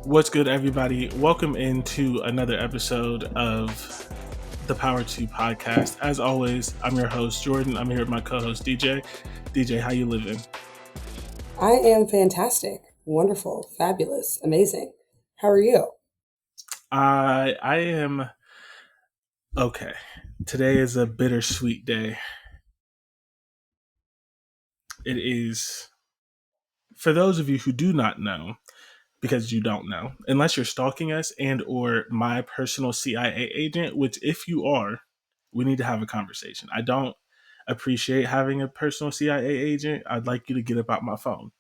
What's good, everybody? Welcome into another episode of the Power 2 podcast. As always, I'm your host, Jordan. I'm here with my co-host, DJ. DJ, how you living? I am fantastic, wonderful, fabulous, amazing. How are you? I am okay. Today is a bittersweet day. It is, for those of you who do not know, because you don't know, unless you're stalking us and or my personal CIA agent, which if you are, we need to have a conversation. I don't appreciate having a personal CIA agent. I'd like you to get up out my phone.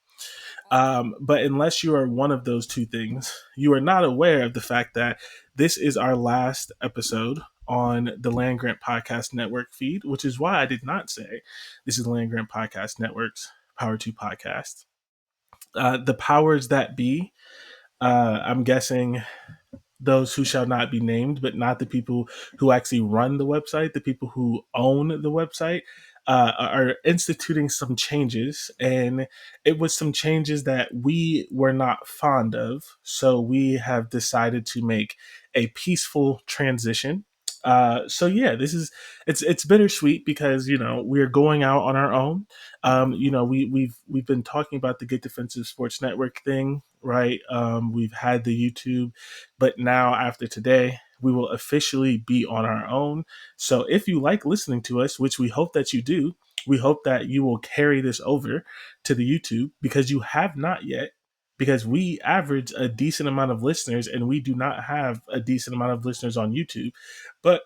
But unless you are one of those two things, you are not aware of the fact that this is our last episode on the Land Grant Podcast Network feed, which is why I did not say this is Land Grant Podcast Network's Power 2 podcast. The powers that be, I'm guessing those who shall not be named, but not the people who actually run the website, the people who own the website, are instituting some changes. And it was some changes that we were not fond of. So we have decided to make a peaceful transition. So yeah, it's bittersweet because we're going out on our own. We've been talking about the Get Defensive Sports Network thing, right? We've had the YouTube, but now after today, we will officially be on our own. So if you like listening to us, which we hope that you do, we hope that you will carry this over to the YouTube because you have not yet. Because we average a decent amount of listeners and we do not have a decent amount of listeners on YouTube. But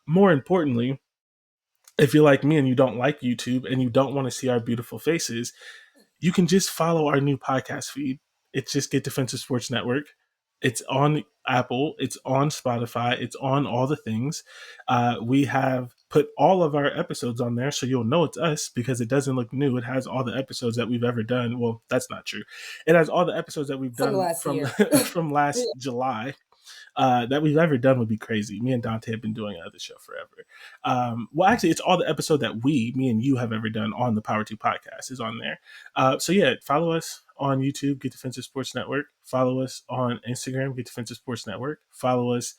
more importantly, if you're like me and you don't like YouTube and you don't want to see our beautiful faces, you can just follow our new podcast feed. It's just Get Defensive Sports Network. It's on Apple. It's on Spotify. It's on all the things. We have put all of our episodes on there, so you'll know it's us because it doesn't look new. It has all the episodes that we've ever done. Well, that's not true. It has all the episodes that we've done from last July. That we've ever done would be crazy. Me and Dante have been doing another show forever. Well, actually, it's all the episode that me and you have ever done on the Power 2 podcast is on there. So yeah, follow us on YouTube, Get Defensive Sports Network. Follow us on Instagram, Get Defensive Sports Network. Follow us,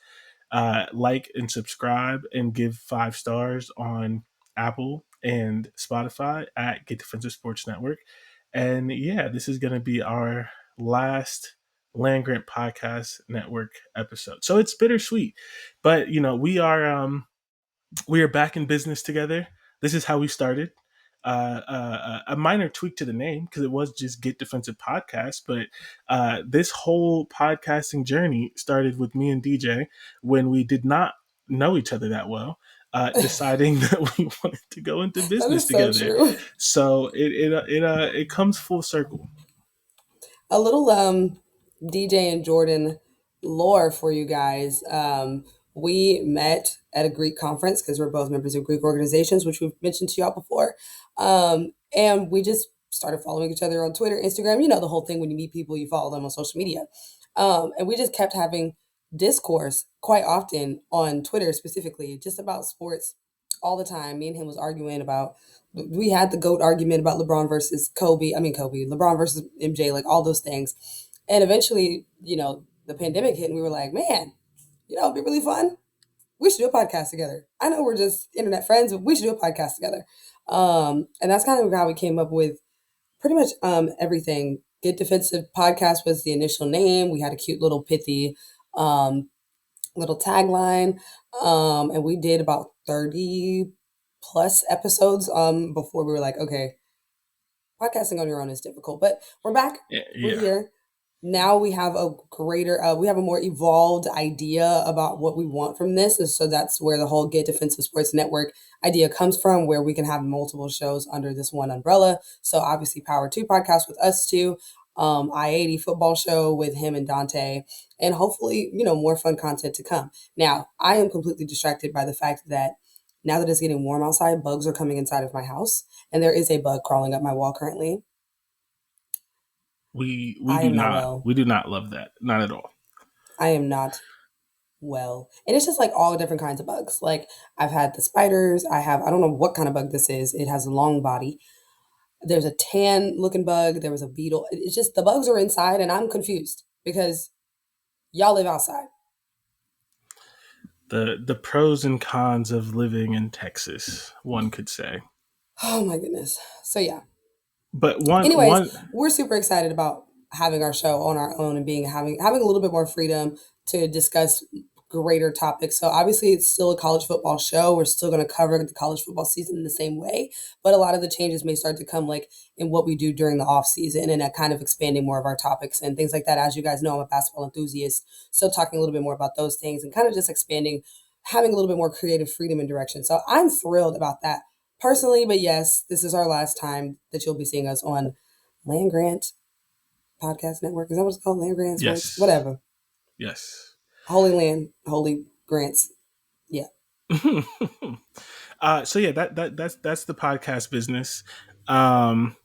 like and subscribe and give 5 stars on Apple and Spotify at Get Defensive Sports Network. And yeah, this is going to be our last Land Grant Podcast Network episode. So it's bittersweet, but we are back in business together. This is how we started. A minor tweak to the name because it was just Get Defensive Podcast, but this whole podcasting journey started with me and DJ when we did not know each other that well. Deciding that we wanted to go into business together. So so it comes full circle. a little DJ and Jordan lore for you guys. We met at a Greek conference because we're both members of Greek organizations, which we've mentioned to y'all before. And we just started following each other on Twitter, Instagram. You know the whole thing. When you meet people, you follow them on social media. And we just kept having discourse quite often on Twitter, specifically just about sports all the time. Me and him was arguing about. We had the GOAT argument about LeBron versus Kobe. LeBron versus MJ, like all those things. And eventually, the pandemic hit and we were like, man, it'd be really fun. We should do a podcast together. I know we're just internet friends, but we should do a podcast together. And that's kind of how we came up with pretty much everything. Get Defensive Podcast was the initial name. We had a cute little pithy little tagline. And we did about 30 plus episodes before we were like, okay, podcasting on your own is difficult. But we're back. Yeah. We're here. Now we have a more evolved idea about what we want from this. And so that's where the whole Get Defensive Sports Network idea comes from, where we can have multiple shows under this one umbrella. So obviously Power 2 podcast with us two, I-80 football show with him and Dante, and hopefully, more fun content to come. Now, I am completely distracted by the fact that now that it's getting warm outside, bugs are coming inside of my house, and there is a bug crawling up my wall currently. We do not love that. Not at all. I am not well. And it's just like all different kinds of bugs. Like I've had the spiders. I don't know what kind of bug this is. It has a long body. There's a tan looking bug. There was a beetle. It's just the bugs are inside and I'm confused because Y'all live outside. The pros and cons of living in Texas, one could say. Oh my goodness. So yeah. But one Anyways, one we're super excited about having our show on our own and being having a little bit more freedom to discuss greater topics. So obviously it's still a college football show. We're still going to cover the college football season in the same way, but a lot of the changes may start to come like in what we do during the off season and that kind of expanding more of our topics and things like that. As you guys know, I'm a basketball enthusiast. So talking a little bit more about those things and kind of just expanding, having a little bit more creative freedom and direction. So I'm thrilled about that personally, but yes, this is our last time that you'll be seeing us on Land Grant Podcast Network. Is that what it's called? Land Grant Sports? yes. Whatever. Yes. Holy Land, Holy Grants. Yeah. So yeah, that's the podcast business. Um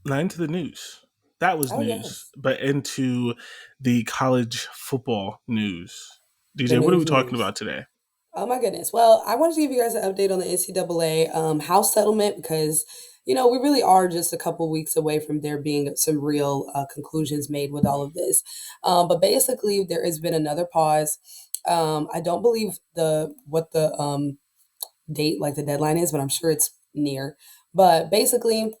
Not into the news. That was Oh, news, yes. but into the college football news. The DJ, what are we news talking news. about today? Oh my goodness. Well, I wanted to give you guys an update on the NCAA house settlement because, we really are just a couple weeks away from there being some real conclusions made with all of this. But basically, there has been another pause. I don't believe the date, like the deadline is, but I'm sure it's near. But basically,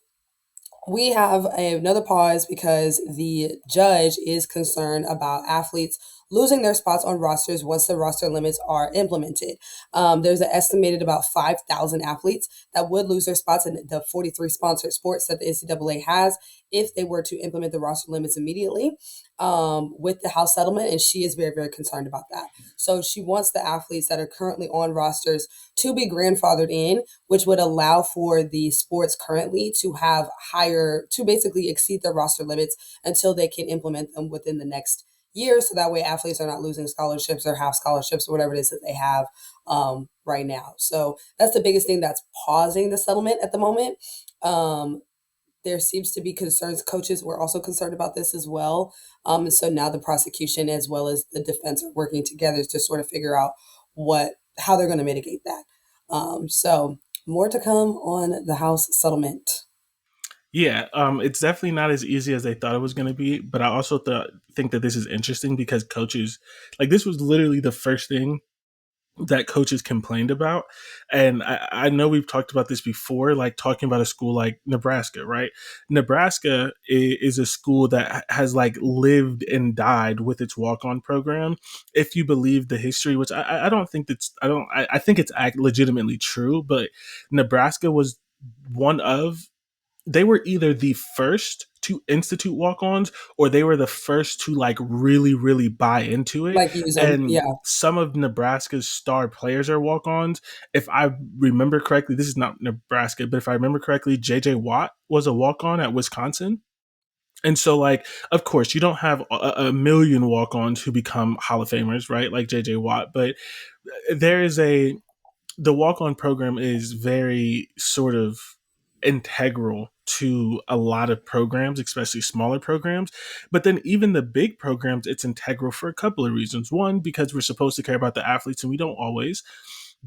we have another pause because the judge is concerned about athletes losing their spots on rosters once the roster limits are implemented. There's an estimated about 5,000 athletes that would lose their spots in the 43 sponsored sports that the NCAA has if they were to implement the roster limits immediately with the House settlement. And she is very, very concerned about that. So she wants the athletes that are currently on rosters to be grandfathered in, which would allow for the sports currently to have to basically exceed their roster limits until they can implement them within the next year. So that way athletes are not losing scholarships or half scholarships or whatever it is that they have right now. So that's the biggest thing that's pausing the settlement at the moment. There seems to be concerns. Coaches were also concerned about this as well. And so now the prosecution as well as the defense are working together to sort of figure out how they're going to mitigate that. So more to come on the House settlement. Yeah, it's definitely not as easy as they thought it was going to be. But I also think that this is interesting because coaches, like, this was literally the first thing that coaches complained about. And I know we've talked about this before, like talking about a school like Nebraska, right? Nebraska is a school that has like lived and died with its walk-on program. If you believe the history, which I don't think I think it's legitimately true, but Nebraska was one of they were either the first to institute walk-ons or they were the first to like really really buy into it. Like use them. And Yeah. some of Nebraska's star players are walk-ons. If I remember correctly, this is not Nebraska, but if I remember correctly, JJ Watt was a walk-on at Wisconsin. And so, like, of course, you don't have a million walk-ons who become Hall of Famers, right? Like JJ Watt, but there is a the walk on program is very sort of integral to a lot of programs, especially smaller programs. But then even the big programs, it's integral for a couple of reasons. One, because we're supposed to care about the athletes and we don't always.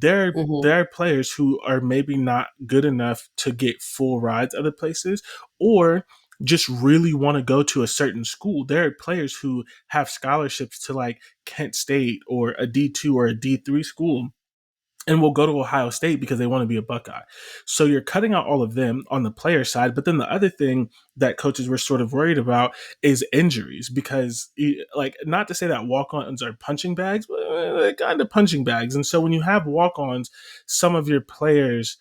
Hmm. There are players who are maybe not good enough to get full rides other places or just really want to go to a certain school. There are players who have scholarships to like Kent State or a D2 or a D3 school and will go to Ohio State because they want to be a Buckeye. So you're cutting out all of them on the player side. But then the other thing that coaches were sort of worried about is injuries because, like, not to say that walk-ons are punching bags, but they're kind of punching bags. And so when you have walk-ons, some of your players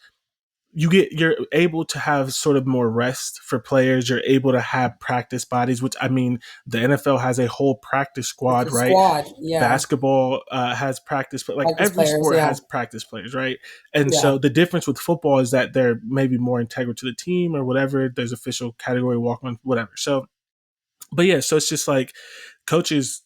you're able to have sort of more rest for players. You're able to have practice bodies, which I mean, the NFL has a whole practice It's squad, a right? squad. Yeah. Basketball has practice, but like Practice every players. sport Yeah. has practice players, right? And Yeah. so the difference with football is that they're maybe more integral to the team or whatever. There's official category walk on, whatever. So, but yeah, so it's just like coaches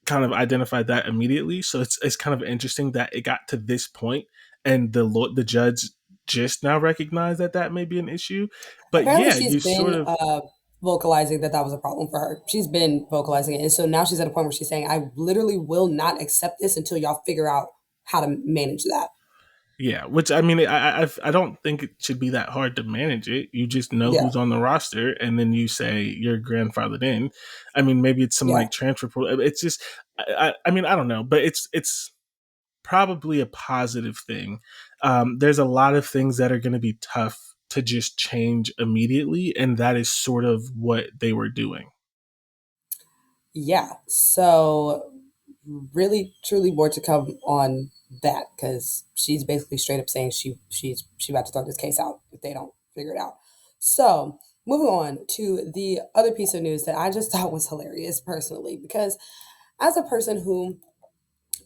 kind of identified that immediately. So it's kind of interesting that it got to this point and the judge just now recognized that that may be an issue. But Apparently, yeah, she's you sort been of vocalizing that that was a problem for her. She's been vocalizing it. And so now she's at a point where she's saying, I literally will not accept this until y'all figure out how to manage that. Yeah, which I mean, I don't think it should be that hard to manage it. You just know Yeah, who's on the roster, and then you say you're grandfathered in. I mean, maybe it's some yeah. like transfer portal. It's just, I mean, I don't know, but it's probably a positive thing. There's a lot of things that are going to be tough to just change immediately, and that is sort of what they were doing. Yeah. So really truly more to come on that because she's basically straight up saying she about to throw this case out if they don't figure it out. So moving on to the other piece of news that I just thought was hilarious personally because as a person who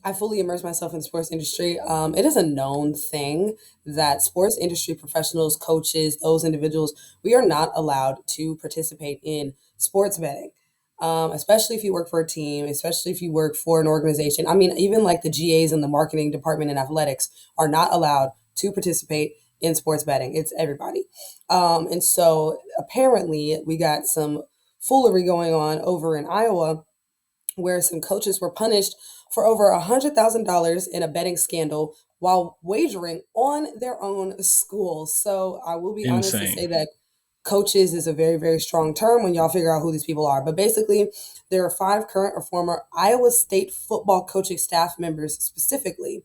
I fully immerse myself in the sports industry. It is a known thing that sports industry professionals, coaches, those individuals, we are not allowed to participate in sports betting. Especially if you work for a team, especially if you work for an organization. I mean, even like the GAs and the marketing department in athletics are not allowed to participate in sports betting. It's everybody. And so apparently, we got some foolery going on over in Iowa where some coaches were punished for over $100,000 in a betting scandal while wagering on their own school. So I will be honest to say Insane. that coaches is a very, very strong term when y'all figure out who these people are. But basically, there are five current or former Iowa State football coaching staff members specifically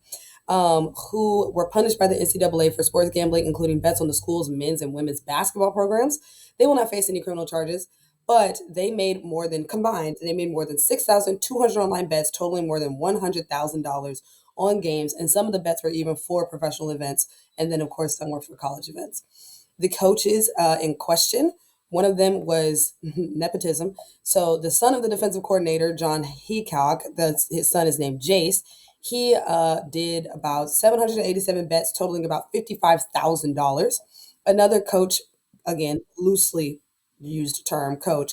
who were punished by the NCAA for sports gambling, including bets on the school's men's and women's basketball programs. They will not face any criminal charges, but they made more than combined, they made more than 6,200 online bets, totaling more than $100,000 on games. And some of the bets were even for professional events. And then, of course, some were for college events. The coaches in question, one of them was nepotism. So the son of the defensive coordinator, John Heacock, his son is named Jace. He did about 787 bets, totaling about $55,000. Another coach, again, loosely used term, coach.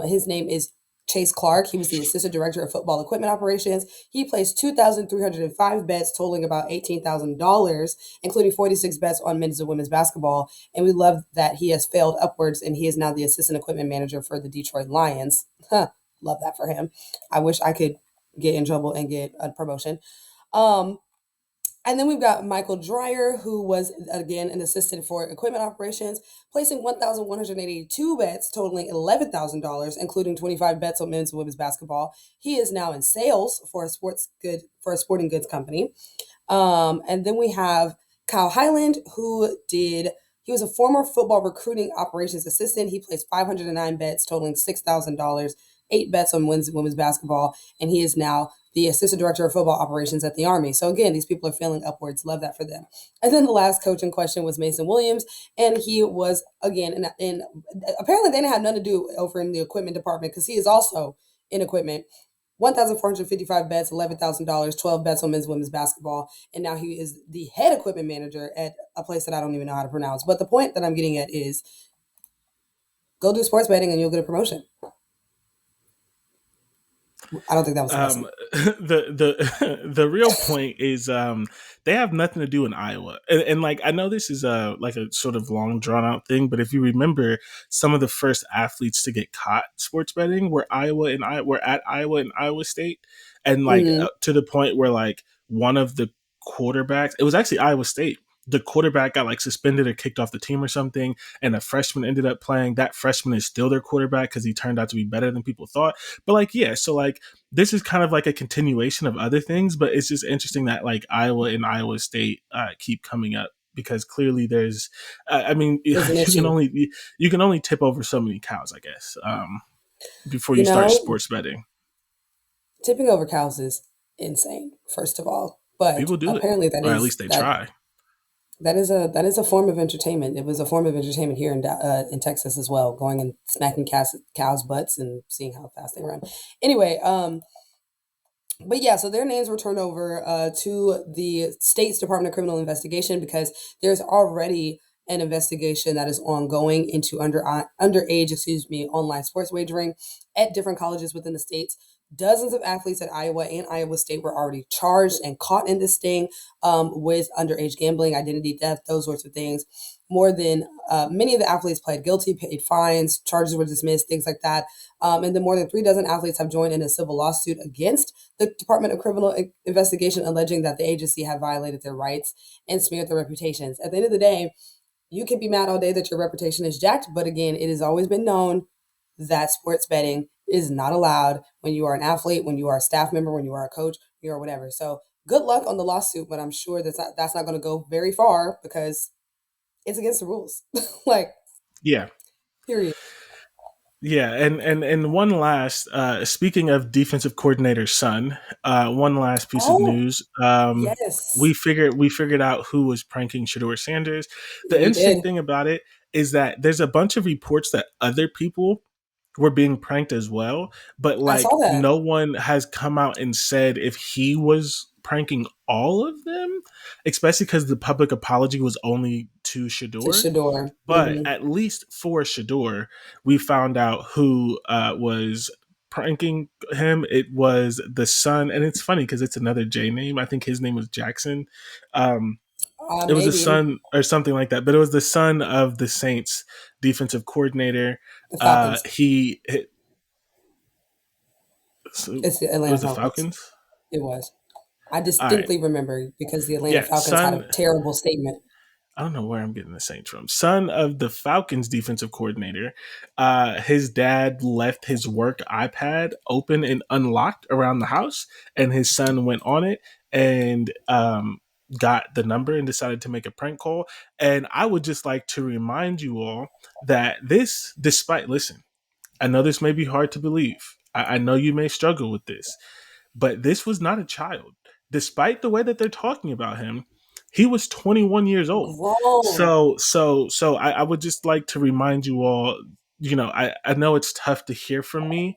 His name is Chase Clark. He was the assistant director of football equipment operations. He placed 2,305 bets, totaling about $18,000, including 46 bets on men's and women's basketball. And we love that he has failed upwards, and he is now the assistant equipment manager for the Detroit Lions. Huh, love that for him. I wish I could get in trouble and get a promotion. Um, and then we've got Michael Dreyer, who was, again, an assistant for equipment operations, placing 1,182 bets, totaling $11,000, including 25 bets on men's and women's basketball. He is now in sales for a sporting goods company. And then we have Kyle Highland, he was a former football recruiting operations assistant. He placed 509 bets, totaling $6,000, eight bets on men's and women's basketball, and he is now the assistant director of football operations at the Army. So again, these people are failing upwards. Love that for them. And then the last coach in question was Mason Williams, and he was again in apparently they didn't have nothing to do over in the equipment department because he is also in equipment. 1,455 bets, $11,000, 12 bets on men's and women's basketball. And now he is the head equipment manager at a place that I don't even know how to pronounce. But the point that I'm getting at is go do sports betting and you'll get a promotion. I don't think that was the lesson. The real point is they have nothing to do in Iowa, and like I know this is like a sort of long drawn out thing, but if you remember, some of the first athletes to get caught sports betting were were at Iowa and Iowa State, and like Mm-hmm. to the point where like one of the quarterbacks, it was actually Iowa State. The quarterback got like suspended or kicked off the team or something, and a freshman ended up playing. That freshman is still their quarterback because he turned out to be better than people thought. But like, yeah, so like this is kind of like a continuation of other things, but it's just interesting that like Iowa and Iowa State keep coming up because clearly there's, I mean, There's an issue. you can only tip over so many cows, I guess, before You you start know, sports betting. tipping over cows is insane, first of all. But People do it, apparently or at least they try. that is a form of entertainment. It was a form of entertainment here in Texas as well, going and smacking cows' butts and seeing how fast they run. Anyway, but yeah, so their names were turned over to the state's Department of Criminal Investigation because there's already an investigation that is ongoing into underage, online sports wagering at different colleges within the states. Dozens of athletes at Iowa and Iowa State were already charged and caught in this thing with underage gambling, identity theft, those sorts of things. more than many of the athletes pled guilty, paid fines, charges were dismissed, things like that. And then more than 3 dozen athletes have joined in a civil lawsuit against the Department of Criminal Investigation, alleging that the agency had violated their rights and smeared their reputations. At the end of the day, you can be mad all day that your reputation is jacked, but again, it has always been known that sports betting is not allowed when you are an athlete, when you are a staff member, when you are a coach, you are whatever. So good luck on the lawsuit, but I'm sure that's not going to go very far because it's against the rules. Like, Yeah. period. Yeah, and one last speaking of defensive coordinator's son, one last piece of Oh, news. yes, We figured out who was pranking Shador Sanders. The we interesting did. thing about it is that there's a bunch of reports that other people were being pranked as well, but I like saw that. no one has come out and said if he was pranking all of them, especially because the public apology was only to To Shador. Shador. But at least for Shador, we found out who was pranking him. It was the son, and it's funny because it's another J name. I think his name was Jackson. Um, it was the Maybe son or something like that, but it was the son of the Saints defensive coordinator. the Falcons. He so It's the it Atlanta was the Falcons. Falcons. It was. I All right, distinctly remember because the Atlanta yeah, Falcons had a son. terrible statement. I don't know where I'm getting the Saints from. Son of the Falcons defensive coordinator. His dad left his work iPad open and unlocked around the house, and his son went on it and got the number and decided to make a prank call. And I would just like to remind you all that this, despite, listen, I know this may be hard to believe. I know you may struggle with this, but this was not a child. Despite the way that they're talking about him, he was 21 years old. Grown. So I would just like to remind you all, I know it's tough to hear from me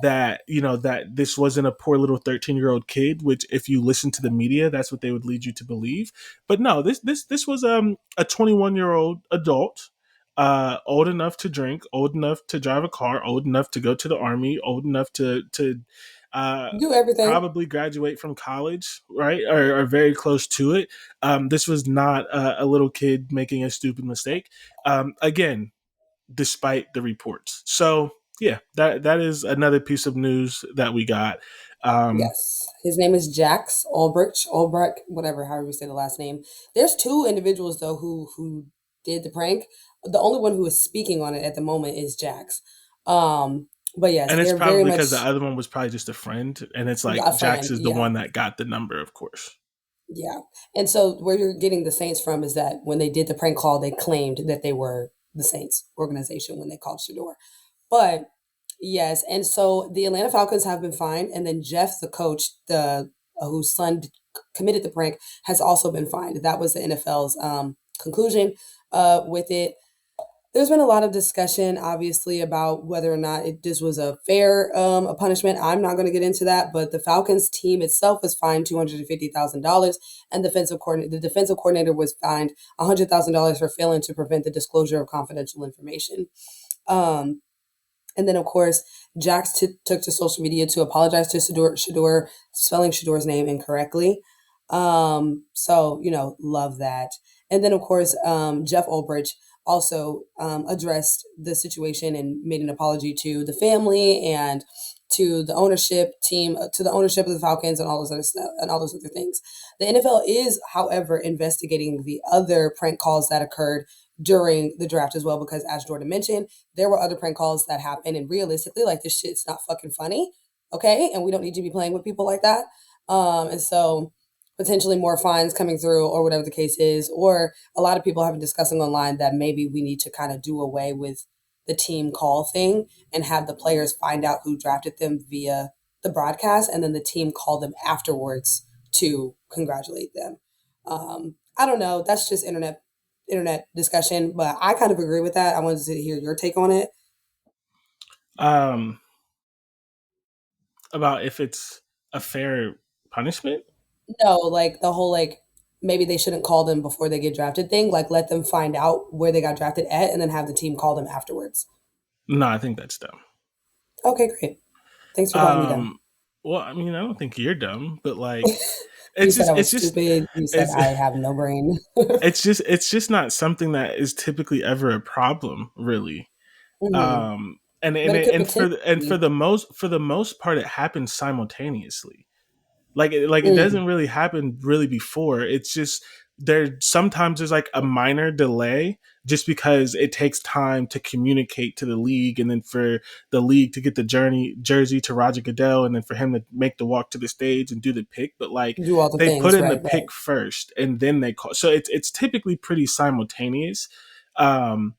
that, that this wasn't a poor little 13-year-old kid, which if you listen to the media, that's what they would lead you to believe. But no, this was a 21-year-old adult, old enough to drink, old enough to drive a car, old enough to go to the army, old enough to uh, Do everything. probably graduate from college, right, or very close to it. This was not a little kid making a stupid mistake. Again, despite the reports. So yeah, that is another piece of news that we got. Um, Yes. His name is Jax Ulbrich, whatever, however you say the last name. There's two individuals though who did the prank. The only one who is speaking on it at the moment is Jax. But yes, and it's they're very probably much because the other one was probably just a friend, and it's like a Jax friend. is the Yeah. one that got the number, of course. Yeah. And so where you're getting the Saints from is that when they did the prank call, they claimed that they were the Saints organization when they called Shador. But yes, and so the Atlanta Falcons have been fined, and then Jeff, the coach, the whose son committed the prank, has also been fined. That was the NFL's conclusion with it. There's been a lot of discussion, obviously, about whether or not this was a fair a punishment. I'm not going to get into that, but the Falcons team itself was fined $250,000, and the defensive coordinator was fined $100,000 for failing to prevent the disclosure of confidential information. Um, and then, of course, Jax took to social media to apologize to Shador, spelling Shador's name incorrectly. So, love that. And then, of course, Jeff Ulbrich also addressed the situation and made an apology to the family and to the ownership team, to the ownership of the Falcons and all those other stuff and all those other things. The NFL is, however, investigating the other prank calls that occurred during the draft as well, because as Jordan mentioned, there were other prank calls that happened, and realistically, like, this shit's not fucking funny, okay? And we don't need to be playing with people like that. And so potentially more fines coming through, or whatever the case is, or a lot of people have been discussing online that maybe we need to kind of do away with the team call thing and have the players find out who drafted them via the broadcast, and then the team call them afterwards to congratulate them. I don't know. That's just internet discussion, but I kind of agree with that. I wanted to hear your take on it. Um, about if it's a fair punishment. No, like the whole like maybe they shouldn't call them before they get drafted thing. Like let them find out where they got drafted at, and then have the team call them afterwards. No, I think that's dumb. Okay, great. Thanks for calling me dumb. Um, well, I mean, I don't think you're dumb, but like, You it's said just I was stupid. You said it's I have no brain. it's just not something that is typically ever a problem, really. Hmm. And But it could for potentially. the most part, it happens simultaneously. Like it Mm, doesn't really happen really before. It's just there sometimes there's like a minor delay just because it takes time to communicate to the league, and then for the league to get the journey jersey to Roger Goodell, and then for him to make the walk to the stage and do the pick. But like do all the they put things, in the right? Right. pick first and then they call, so it's typically pretty simultaneous. um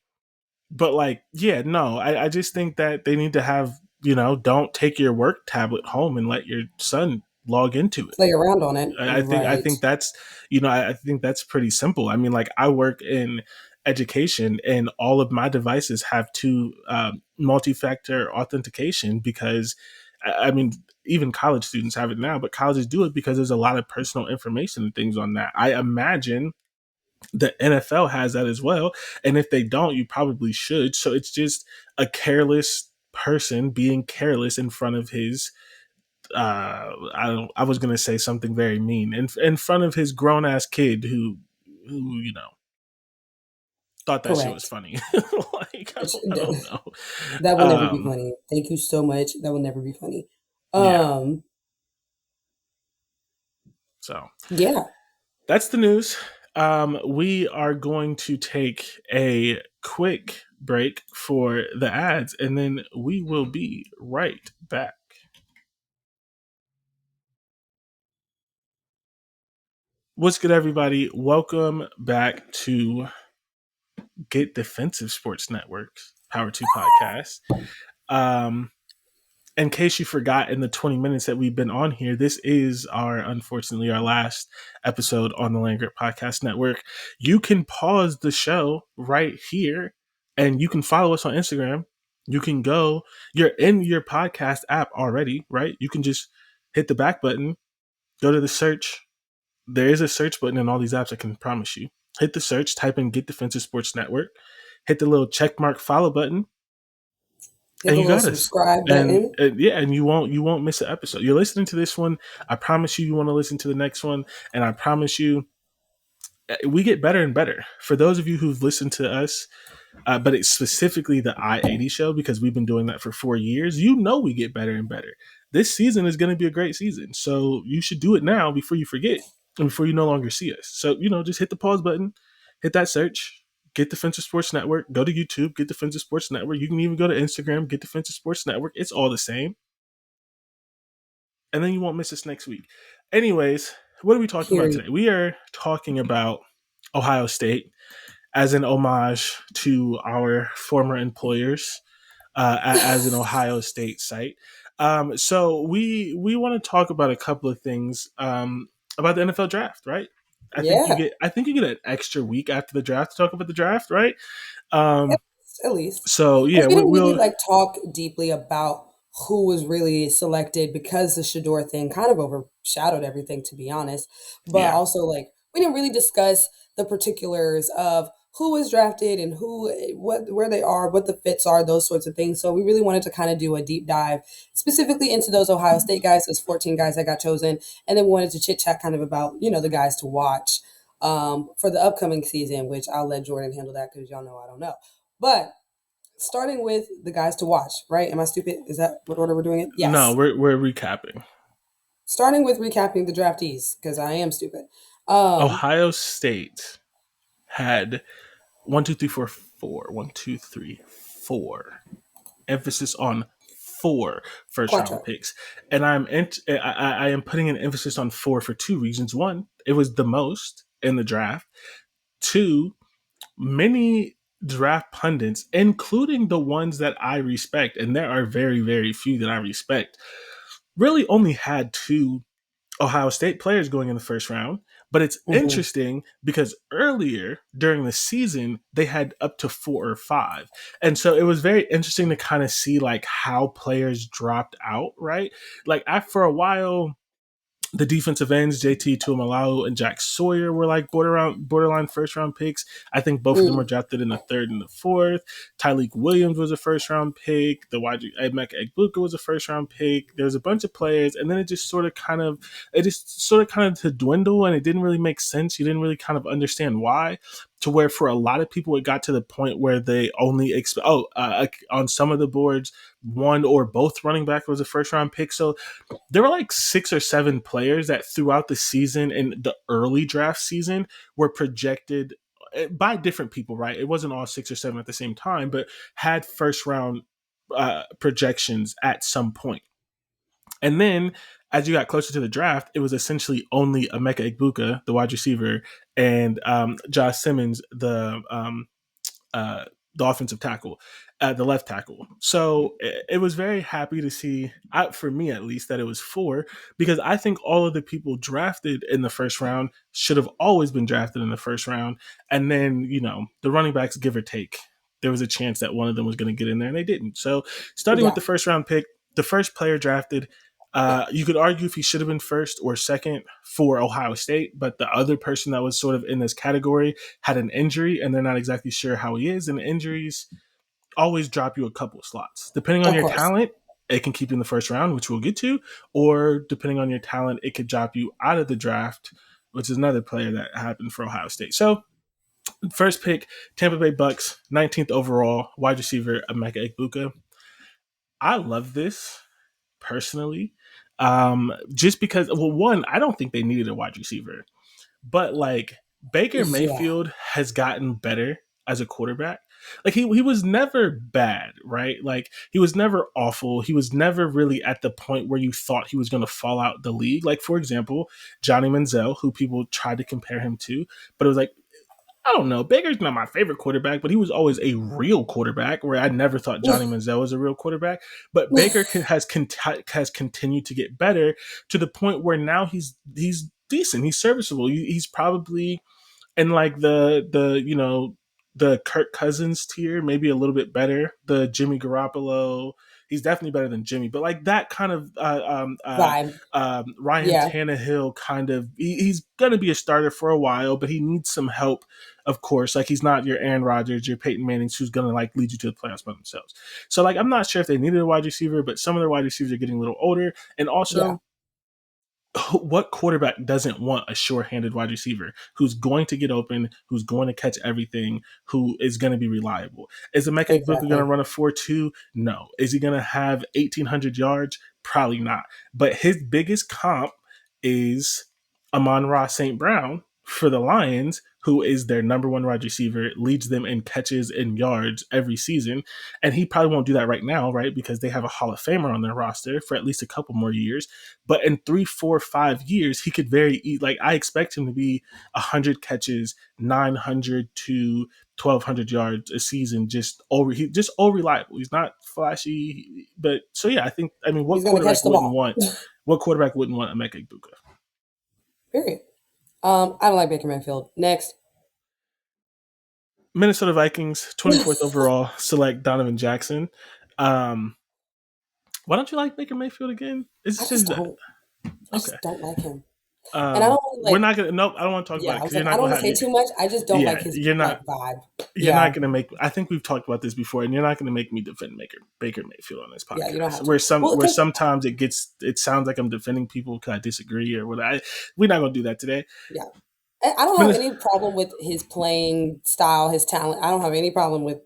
but like, yeah, no, I just think that they need to have, don't take your work tablet home and let your son log into it. Play around on it, I right? think that's, I think that's pretty simple. I mean, like, I work in education, and all of my devices have two multi-factor authentication because, I mean, even college students have it now, but colleges do it because there's a lot of personal information and things on that. I imagine the NFL has that as well. And if they don't, you probably should. So it's just a careless person being careless in front of his I was gonna say something very mean in front of his grown ass kid who thought that shit was Correct. funny. Like, Which I don't know. that will never be Um, funny. Thank you so much. That will never be funny. yeah. Um, So yeah, that's the news. We are going to take a quick break for the ads, and then we will be right back. What's good, everybody? Welcome back to Get Defensive Sports Network's Power 2 podcast. Um, in case you forgot, in the 20 minutes that we've been on here, this is unfortunately our last episode on the Land Grant Podcast Network. You can pause the show right here and you can follow us on Instagram. You can go, you're in your podcast app already, right? You can just hit the back button, go to the search. There is a search button in all these apps, I can promise you. Hit the search, type in Get Defensive Sports Network, hit the little check mark follow button, hit and the you little got us. subscribe And, button. yeah, and you won't miss an episode. You're listening to this one. I promise you want to listen to the next one, and I promise you we get better and better. For those of you who've listened to us, but it's specifically the I-80 show because we've been doing that for 4 years. We get better and better. This season is going to be a great season, so you should do it now before you forget and before you no longer see us. So just hit the pause button, hit that search, Get Defensive Sports Network. Go to YouTube, Get Defensive Sports Network. You can even go to Instagram, Get Defensive Sports Network. It's all the same, and then you won't miss us next week. Anyways, what are we talking about Period. today? We are talking about Ohio State as an homage to our former employers as an Ohio State site. So we want to talk about a couple of things about the NFL draft, right? Yeah, I think you get an extra week after the draft to talk about the draft, right? Um, at least. so Because yeah, we didn't really we'll like talk deeply about who was really selected because the Shador thing kind of overshadowed everything, to be honest. But yeah. also, like, we didn't really discuss the particulars of who was drafted and where they are, what the fits are, those sorts of things. So we really wanted to kind of do a deep dive specifically into those Ohio State guys, those 14 guys that got chosen, and then we wanted to chit chat kind of about the guys to watch for the upcoming season, which I'll let Jordan handle that because y'all know I don't know. But starting with the guys to watch, right? Am I stupid? Is that what order we're doing it? No, Yes. we're recapping. Starting with recapping the draftees, because I am stupid. Um, Ohio State had one, two, three, four, four. 1, 2, 3, 4. Emphasis on four first round Quattro. picks, and I am putting an emphasis on four for two reasons. One, it was the most in the draft. Two, many draft pundits, including the ones that I respect, and there are very, very few that I respect, really only had two Ohio State players going in the first round. But it's Mm-hmm. interesting because earlier during the season, they had up to 4 or 5. And so it was very interesting to kind of see like how players dropped out, right? Like for a while, The defensive ends, JT Tuimoloau and Jack Sawyer, were like borderline first round picks. I think both of them were Mm, drafted in the third and the fourth. Tyleik Williams was a first round pick. The wide Emeka Egbuka was a first round pick. There was a bunch of players, and then it just sort of kind of to dwindle, and it didn't really make sense. You didn't really kind of understand why. To where for a lot of people, it got to the point where they only on some of the boards, one or both running back was a first round pick. So there were like 6 or 7 players that throughout the season and the early draft season were projected by different people, right? It wasn't all 6 or 7 at the same time, but had first round projections at some point. And then as you got closer to the draft, it was essentially only Emeka Egbuka, the wide receiver, and Josh Simmons, uh, the offensive tackle, the left tackle. So it was very happy to see, for me at least, that it was 4, because I think all of the people drafted in the first round should have always been drafted in the first round. And then, the running backs, give or take, there was a chance that one of them was going to get in there and they didn't. So starting with yeah, the first round pick, the first player drafted, you could argue if he should have been first or second for Ohio State, but the other person that was sort of in this category had an injury, and they're not exactly sure how he is. And injuries always drop you a couple slots. Depending on of your course. talent, it can keep you in the first round, which we'll get to, or depending on your talent, it could drop you out of the draft, which is another player that happened for Ohio State. So, first pick, Tampa Bay Bucks, 19th overall, wide receiver Emeka Egbuka. I love this personally. Just because, well, one, I don't think they needed a wide receiver, but like Baker Yeah, Mayfield has gotten better as a quarterback. Like he was never bad, right? Like he was never awful. He was never really at the point where you thought he was going to fall out the league. Like for example, Johnny Manziel, who people tried to compare him to, but it was like I don't know. Baker's not my favorite quarterback, but he was always a real quarterback. Where I never thought Johnny Manziel was a real quarterback. But Baker has continued to get better to the point where now he's decent. He's serviceable. He's probably and like the Kirk Cousins tier, maybe a little bit better. The Jimmy Garoppolo, he's definitely better than Jimmy, but like that kind of vibe. Ryan Yeah, Tannehill kind of he's gonna be a starter for a while, but he needs some help. Of course, like he's not your Aaron Rodgers, your Peyton Manning's, who's gonna like lead you to the playoffs by themselves. So like I'm not sure if they needed a wide receiver, but some of their wide receivers are getting a little older, and yeah, also what quarterback doesn't want a sure-handed wide receiver who's going to get open, who's going to catch everything, who is going to be reliable? Is Emeka Egbuka going to exactly. run a 4.2? No. Is he going to have 1,800 yards? Probably not. But his biggest comp is Amon-Ra St. Brown for the Lions, who is their number one wide receiver, leads them in catches and yards every season. And he probably won't do that right now, right? Because they have a Hall of Famer on their roster for at least a couple more years. But in 3, 4, 5 years, he could like I expect him to be 100 catches, 900 to 1,200 yards a season. Just all reliable. He's not flashy, but so yeah, I mean, He's going to catch the ball. what quarterback wouldn't want Emeka Egbuka? Period. I don't like Baker Mayfield. Next. Minnesota Vikings, 24th overall, select Donovan Jackson. Um, why don't you like Baker Mayfield again? I It's just just that don't. I okay. just don't like him. And I don't really We're like. not gonna. Nope, I don't want to talk about Yeah, it I was because like, you're I not don't gonna want to have. say too much. I just don't Yeah, like his you're like not. vibe. You're not Yeah, gonna make. I think we've talked about this before, and you're not gonna make me defend Baker Mayfield on this yeah, you don't podcast. have to. Well, Where because sometimes it sounds like I'm defending people because I disagree or what. We're not gonna do that today. yeah, I don't have Minnes- any problem with his playing style, his talent. I don't have any problem with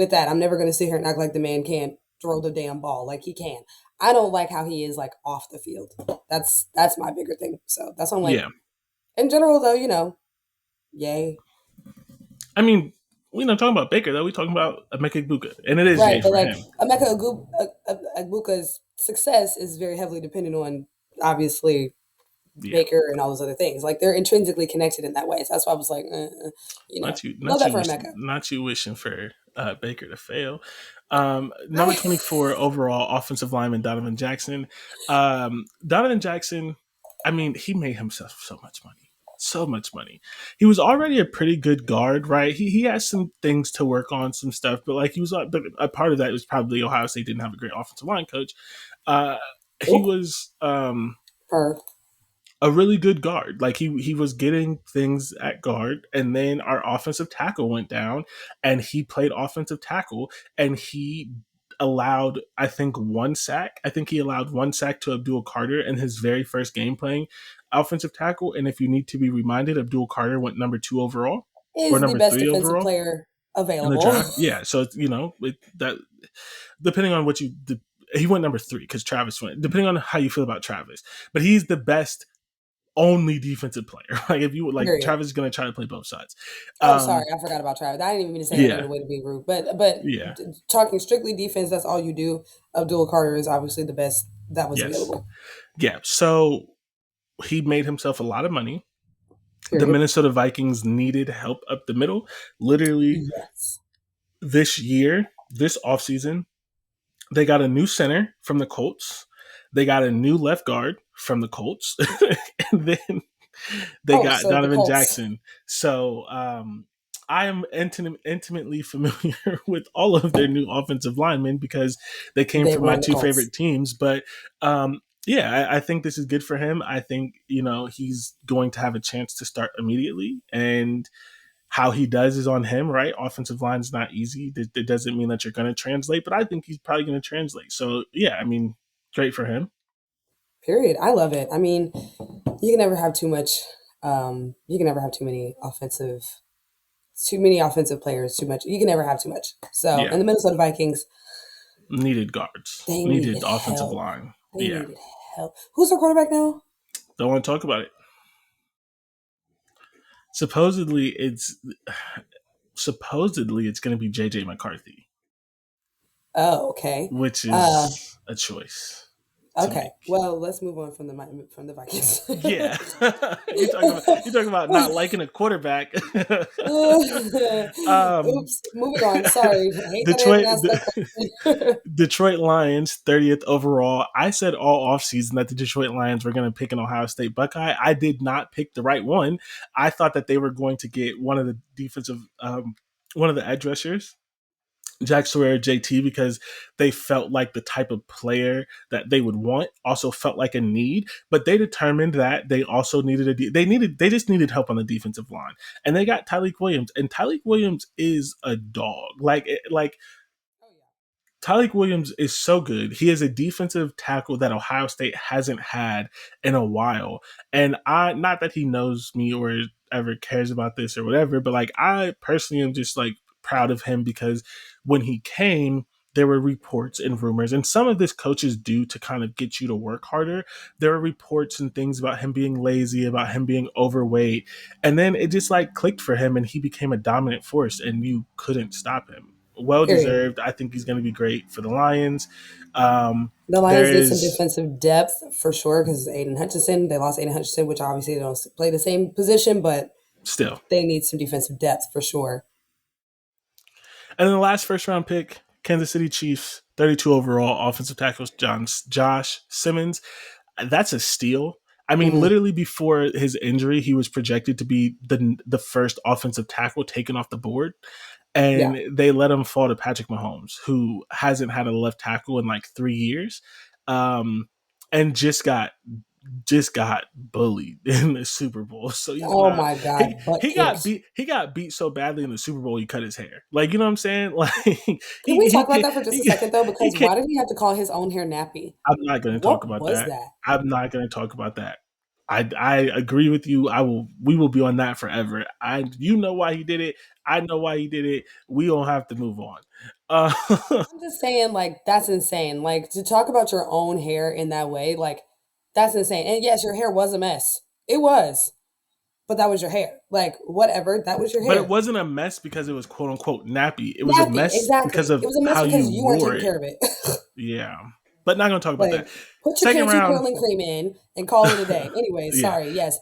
that. I'm never going to sit here and act like the man can't throw the damn ball like he can. I don't like how he is like off the field. That's my bigger thing. So that's why I'm like, yeah, in general though, yay. I mean, we're not talking about Baker though. We're talking about Emeka Egbuka, and it is Right, Jay but for like him. Emeka Agbuka's success is very heavily dependent on obviously Yeah. Baker and all those other things. Like they're intrinsically connected in that way. So that's why I was like, love that for Emeka. Not you wishing for Baker to fail. Number I 24 overall offensive lineman Donovan Jackson. Donovan Jackson, I mean, he made himself so much money. So much money. He was already a pretty good guard, right? He has some things to work on, some stuff, but like he was, but a part of that was probably Ohio State didn't have a great offensive line coach. Uh, he Oop, was her. a really good guard. Like he was getting things at guard, and then our offensive tackle went down, and he played offensive tackle, and he allowed I think one sack. I think he allowed one sack to Abdul Carter in his very first game playing offensive tackle. And if you need to be reminded, Abdul Carter went number 2 overall or Is the number best 3 defensive overall player in the available. draft. Yeah, so that depending on what you. He went number 3 because Travis went. Depending on how you feel about Travis, but he's the best only defensive player. Like if you would like Period. Travis is going to try to play both sides. Oh, sorry, Um, I forgot about Travis. I didn't even mean to say that in yeah, a way to be rude, but yeah, talking strictly defense, that's all you do. Abdul Carter is obviously the best that was yes, available. yeah. So he made himself a lot of money. The Period. Minnesota Vikings needed help up the middle. Literally Yes. this year, this offseason, they got a new center from the Colts. They got a new left guard from the Colts. And then they Oh, got so the Donovan Colts, Jackson. So I am intimately familiar with all of their new offensive linemen because they came they from my were on the two Colts. favorite teams. But yeah, I think this is good for him. I think he's going to have a chance to start immediately, and how he does is on him, right? Offensive line is not easy. That doesn't mean that you're going to translate, but I think he's probably going to translate. So yeah, I mean, great for him. Period. I love it. I mean, you can never have too much. You can never have too many offensive players. Too much. You can never have too much. So, Yeah, and the Minnesota Vikings, needed guards, they needed needed offensive help. line. They Yeah, needed help. Who's their quarterback now? don't want to talk about it. Supposedly, it's going to be JJ McCarthy, Oh, okay. which Uh, is a choice to okay. make. Well, let's move on from the Vikings. Yeah, you're talking about not liking a quarterback. um, Oops. Moving on. Sorry. I hate that I had to Detroit, ask that question. Detroit Lions, 30th overall. I said all offseason that the Detroit Lions were going to pick an Ohio State Buckeye. I did not pick the right one. I thought that they were going to get one of the edge rushers, Jack Sawyer, JT, because they felt like the type of player that they would want. Also felt like a need, but they determined that they also they just needed help on the defensive line, and they got Tyleik Williams, and Tyleik Williams is a dog. Like Oh yeah. Tyleik Williams is so good. He is a defensive tackle that Ohio State hasn't had in a while. And I, not that he knows me or ever cares about this or whatever, but like I personally am just like proud of him because when he came, there were reports and rumors, and some of this coaches do to kind of get you to work harder. There were reports and things about him being lazy, about him being overweight, and then it just like clicked for him, and he became a dominant force, and you couldn't stop him. Well Period. deserved. I think he's going to be great for the Lions. Um, The there Lions need some is defensive depth for sure because Aiden Hutchinson, they lost Aiden Hutchinson, which obviously they don't play the same position, but still. they need some defensive depth for sure. And then the last first round pick, Kansas City Chiefs, 32 overall, offensive tackles, Josh Simmons. That's a steal. I mean, Hmm. literally before his injury, he was projected to be the first offensive tackle taken off the board, Yeah. and they let him fall to Patrick Mahomes, who hasn't had a left tackle in like 3 years, um, and just got bullied in the Super Bowl. So he's Oh not my he God. Butt he got kicked. beat he got beat so badly in the Super Bowl he cut his hair. Like you know what I'm saying? Like he Can we he talk about can't that for just a he, second though? he Because can't. why did he have to call his own hair nappy? I'm not going to talk What about was that. that? I'm not going to talk about that. I agree with you. We will be on that forever. You know why he did it. I know why he did it. We don't have to move on. Uh, I'm just saying, like, that's insane. Like, to talk about your own hair in that way, like, that's insane. And yes, your hair was a mess. It was, but that was your hair. Like, whatever, that was your but it hair. wasn't a mess because it was quote unquote nappy. It was a Nappy, mess because exactly. It of was a mess how because you you weren't wore taking it. care of it. Yeah, but not going to talk about Like, that. put your Second K2 round. curling cream in and call it a day. Anyway, Yeah, sorry. Yes,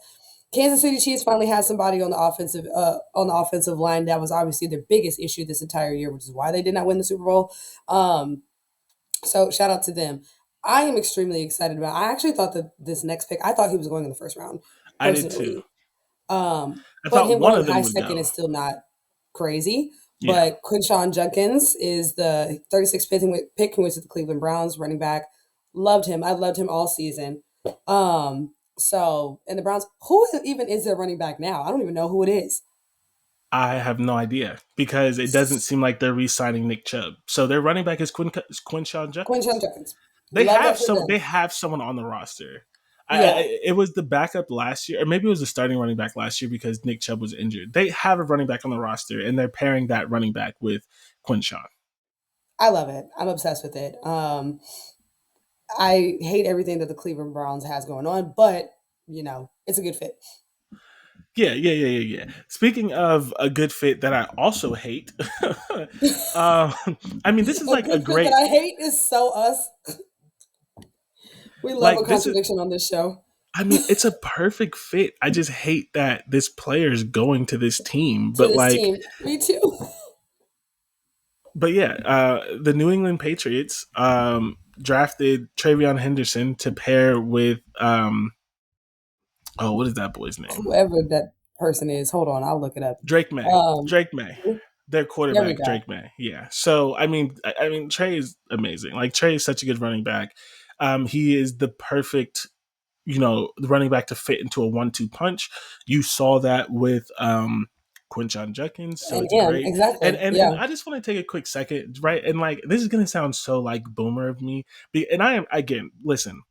Kansas City Chiefs finally has somebody on the offensive line. That was obviously their biggest issue this entire year, which is why they did not win the Super Bowl. Um, so shout out to them. I am extremely excited about. I actually thought that this next pick, I thought he was going in the first round, I did too. personally. I But thought him one going of them high would second go. is still not crazy. Yeah, But Quinshawn Judkins is the 36th pick who went to the Cleveland Browns, running back. Loved him. I loved him all season. So, and the Browns, who even is their running back now? I don't even know who it is. I have no idea because it doesn't seem like they're re-signing Nick Chubb. So their running back is Quinshawn Quinshon Judkins. Judkins. Love that for They them. have someone on the roster. Yeah, It was the backup last year, or maybe it was the starting running back last year because Nick Chubb was injured. They have a running back on the roster, and they're pairing that running back with Quinshawn. I love it. I'm obsessed with it. I hate everything that the Cleveland Browns has going on, but it's a good fit. Yeah. Speaking of a good fit that I also hate, um, I mean, this is A like a good fit that great, I hate is so us. We love a like, this is, contradiction on this show. I mean, it's a perfect fit. I just hate that this player is going to this team, To this team. Me too. but yeah, the New England Patriots drafted Travion Henderson to pair with oh, what is that boy's name? Whoever that person is, hold on, I'll look it up. Drake May. Um, Drake May. Their there we quarterback, go. Drake May. Yeah. So I mean, Trey is amazing. Like Trey is such a good running back. He is the perfect, the running back to fit into a 1-2 punch. You saw that with Quinshon Judkins, so And it's him, great. And exactly. and Yeah, and I just want to take a quick second, right? And like this is gonna sound so like boomer of me, and I am again. Listen,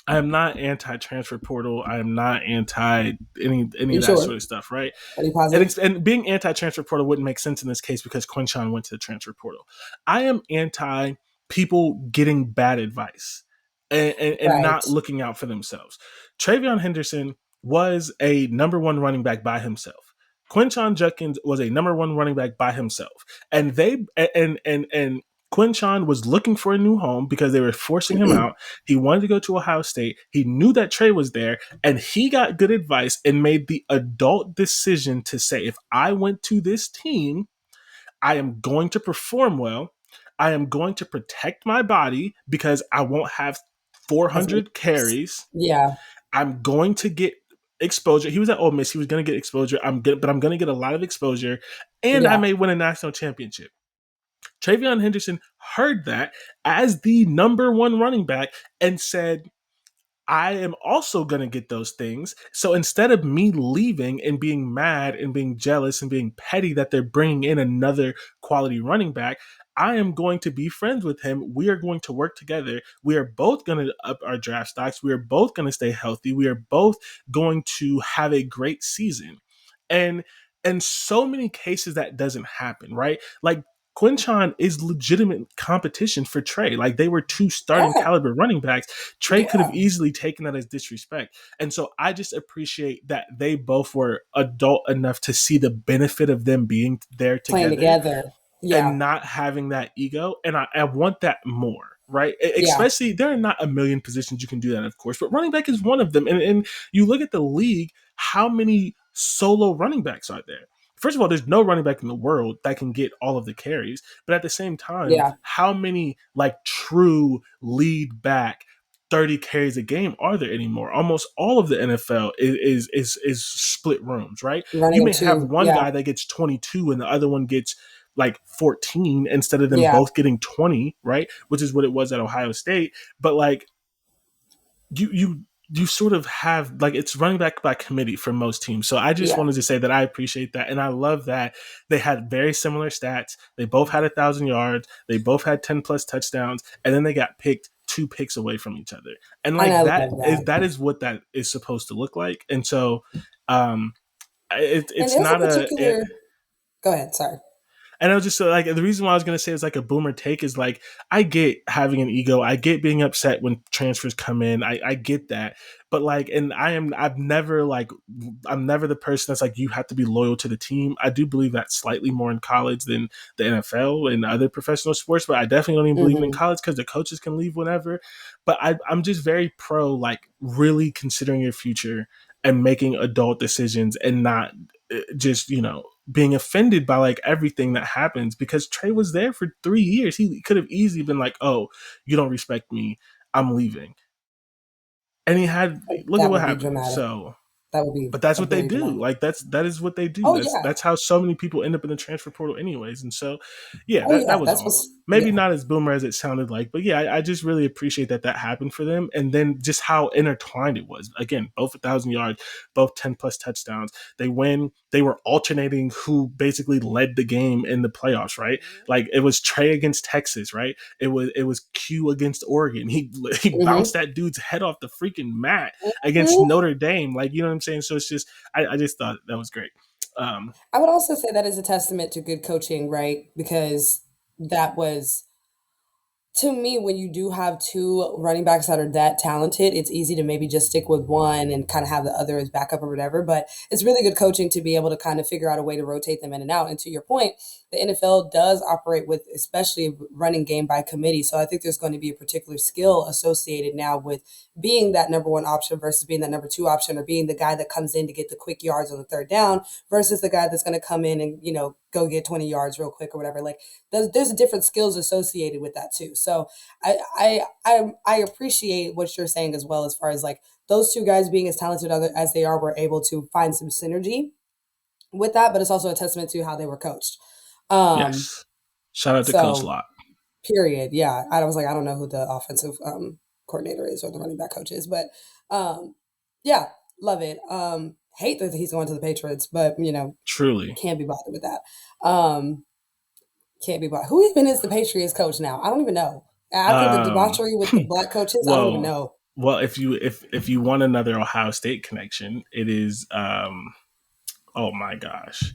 I am not anti transfer portal. I am not anti any you of that sure? sort of stuff, right? Are you positive? And being anti transfer portal wouldn't make sense in this case because Quinshon went to the transfer portal. I am anti people getting bad advice and Right. not looking out for themselves. Travion Henderson was a number one running back by himself. Quinshon Judkins was a number one running back by himself, and and Quinshon was looking for a new home because they were forcing him out. He wanted to go to Ohio State. He knew that Trey was there, and he got good advice and made the adult decision to say, if I went to this team, I am going to perform well. I am going to protect my body because I won't have As many. 400 carries. Yeah, I'm going to get exposure. He was at Ole Miss. He was going to get exposure. But I'm going to get a lot of exposure, and I yeah. may win a national championship. Travion Henderson heard that as the number one running back and said, I am also going to get those things. So instead of me leaving and being mad and being jealous and being petty that they're bringing in another quality running back, I am going to be friends with him. We are going to work together. We are both going to up our draft stocks. We are both going to stay healthy. We are both going to have a great season. And in so many cases that doesn't happen, right? Like Quinchon is legitimate competition for Trey. Like they were two starting Yeah, caliber running backs. Trey could have yeah. easily taken that as disrespect. And so I just appreciate that they both were adult enough to see the benefit of them being there Playing together together. Yeah, and not having that ego. And I want that more. Right, yeah, especially there are not a million positions you can do that, of course, but running back is one of them. And you look at the league, how many solo running backs are there? First of all, there's no running back in the world that can get all of the carries, but at the same time, yeah. how many like true lead back 30 carries a game are there anymore? Almost all of the NFL is split rooms, right? You Running a may have two. one Yeah, guy that gets 22 and the other one gets like 14 instead of them yeah, both getting 20, right? Which is what it was at Ohio State. But like you sort of have like it's running back by committee for most teams. So I just yeah. wanted to say that I appreciate that, and I love that they had very similar stats. They both had 1,000 yards. They both had 10 plus touchdowns, and then they got picked 2 picks away from each other. And And like I love that that. is what that is supposed to look like. And so And it's there's a not particular. Go ahead. Sorry. and I was just like, the reason why I was gonna say it's like a boomer take is like, I get having an ego, I get being upset when transfers come in, I get that, but like, and I'm never the person that's like you have to be loyal to the team. I do believe that slightly more in college than the NFL and other professional sports, but I definitely don't even believe it in Hmm. college because the coaches can leave whenever. But I'm just very pro like really considering your future and making adult decisions and not just being offended by like everything that happens because Trey was there for 3 years. He could have easily been like, "Oh, you don't respect me. I'm leaving." And he had look at That what would be happened. dramatic. So That would be But that's a what they very do. demanding. Like that is what they do. Oh That's yeah. that's how so many people end up in the transfer portal anyways. And so yeah, Oh that yeah. was That's all. what's Maybe yeah. not as boomer as it sounded like, but yeah, I just really appreciate that happened for them, and then just how intertwined it was. Again, both 1,000 yards, both 10+ touchdowns. They win. They were alternating who basically led the game in the playoffs, right? Like it was Trey against Texas, right? It was Q against Oregon. He bounced Mm-hmm. that dude's head off the freaking mat against Mm-hmm. Notre Dame. Like, you know what I'm saying? So it's just, I just thought that was great. Um, I would also say that is a testament to good coaching, right? Because that was to me, when you do have two running backs that are that talented, it's easy to maybe just stick with one and kind of have the other as backup or whatever. But it's really good coaching to be able to kind of figure out a way to rotate them in and out. And to your point, the NFL does operate with especially a running game by committee. So I think there's going to be a particular skill associated now with being that number one option versus being that number two option, or being the guy that comes in to get the quick yards on the third down versus the guy that's going to come in and, go get 20 yards real quick or whatever. Like there's different skills associated with that too. So I appreciate what you're saying as well, as far as like those two guys being as talented as they are, were able to find some synergy with that. But it's also a testament to how they were coached. Um, yes. Shout out to Coach so Lott. period. Yeah, I was like, I don't know who the offensive coordinator is or the running back coach is, but yeah, love it. Hate that he's going to the Patriots, but Truly. can't be bothered with that. Um, Can't be bought. Who even is the Patriots coach now? I don't even know. After the Um, debauchery with the black coaches, I don't even well, know. well, if you want another Ohio State connection, it is oh my gosh.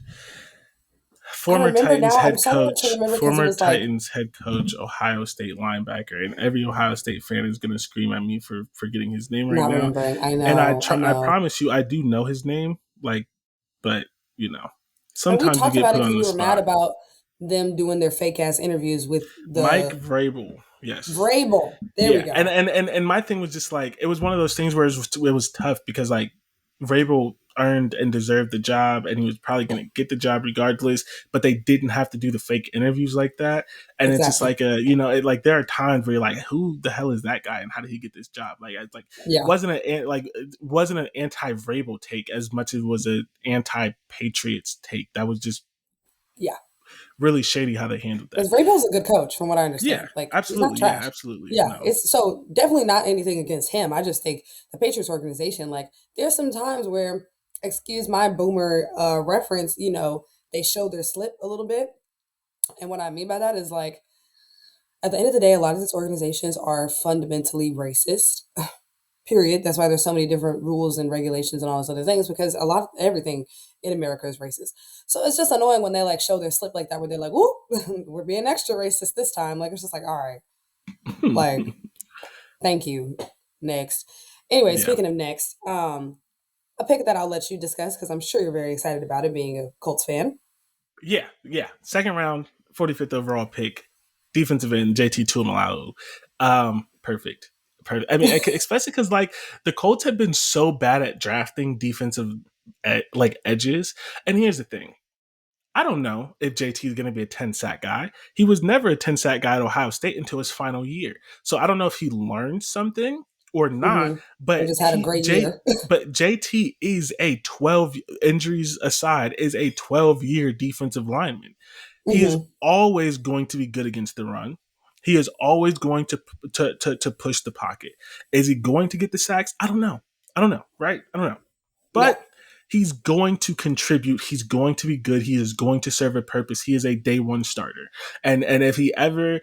I remember now. I'm starting to remember because it Former was like Titans head coach, Ohio State linebacker, and every Ohio State fan is going to scream at me for forgetting his name right not now. remembering. I And know, I I know. promise you, I do know his name. Like, but you know, And we sometimes you talked get about put it because on we the were mad spot. about them doing their fake ass interviews with Mike the Vrabel, yes. Vrabel. There we Yeah, and go. my thing was just like, it was one of those things where it was tough because like Vrabel earned and deserved the job, and he was probably going to get the job regardless. But they didn't have to do the fake interviews like that, and it's just Exactly. like like there are times where you're like, who the hell is that guy, and how did he get this job? Like, it's like Yeah. it wasn't an anti Vrabel take as much as it was an anti Patriots take. That was just Yeah. really shady how they handled that. Because Vrabel's a good coach, from what I Yeah, understand. Like he's not absolutely. Yeah, trash. absolutely. Yeah, No, it's so definitely not anything against him. I just think the Patriots organization, like, there's some times where, excuse my boomer reference, they show their slip a little bit, and what I mean by that is like, at the end of the day, a lot of these organizations are fundamentally racist. Period. That's why there's so many different rules and regulations and all those other things, because a lot of everything in America is racist. So it's just annoying when they like show their slip like that, where they're like, "Whoop, we're being extra racist this time." Like it's just like, all right, like thank you. Next. Anyway, yeah. speaking of next, a pick that I'll let you discuss because I'm sure you're very excited about it, being a Colts fan. Yeah, yeah. Second round, 45th overall pick, defensive end, JT Tuimoloau. Perfect. Perfect. I mean, especially because like the Colts had been so bad at drafting defensive like edges. And here's the thing. I don't know if JT is going to be a 10 sack guy. He was never a 10 sack guy at Ohio State until his final year. So I don't know if he learned something or not, Mm-hmm. And but just had a great year. JT is a 12, injuries aside, is a 12-year defensive lineman. He is Mm-hmm. always going to be good against the run. He is always going to push the pocket. Is he going to get the sacks? I don't know. I don't know, right? I don't know. Yeah. But he's going to contribute. He's going to be good. He is going to serve a purpose. He is a day one starter. And if he ever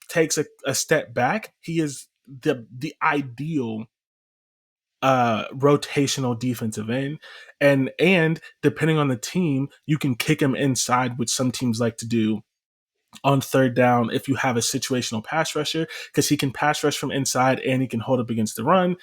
takes a step back, he is the ideal rotational defensive end. And depending on the team, you can kick him inside, which some teams like to do on third down if you have a situational pass rusher, because he can pass rush from inside and he can hold up against the run.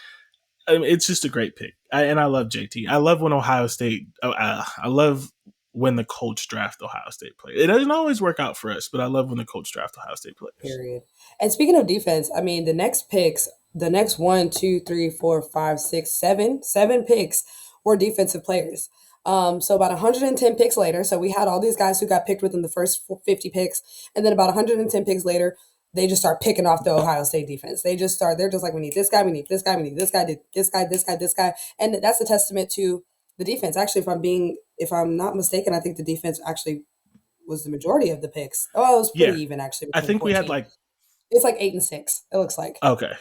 I mean, it's just a great pick. And I love JT. I love when Ohio State, I love when the Colts draft Ohio State players. It doesn't always work out for us, but I love when the Colts draft Ohio State players. Period. And speaking of defense, I mean, the next picks, the next one, two, three, four, five, six, seven picks were defensive players. So about 110 picks later, so we had all these guys who got picked within the first 50 picks, and then about 110 picks later, they just start picking off the Ohio State defense. They're just like, we need this guy, we need this guy, we need this guy, this guy, this guy, this guy. And that's a testament to the defense. Actually, if I'm not mistaken, I think the defense actually was the majority of the picks. Oh, it was pretty Yeah, even actually I between the think core we had team. like It's like 8-6. It looks like. okay.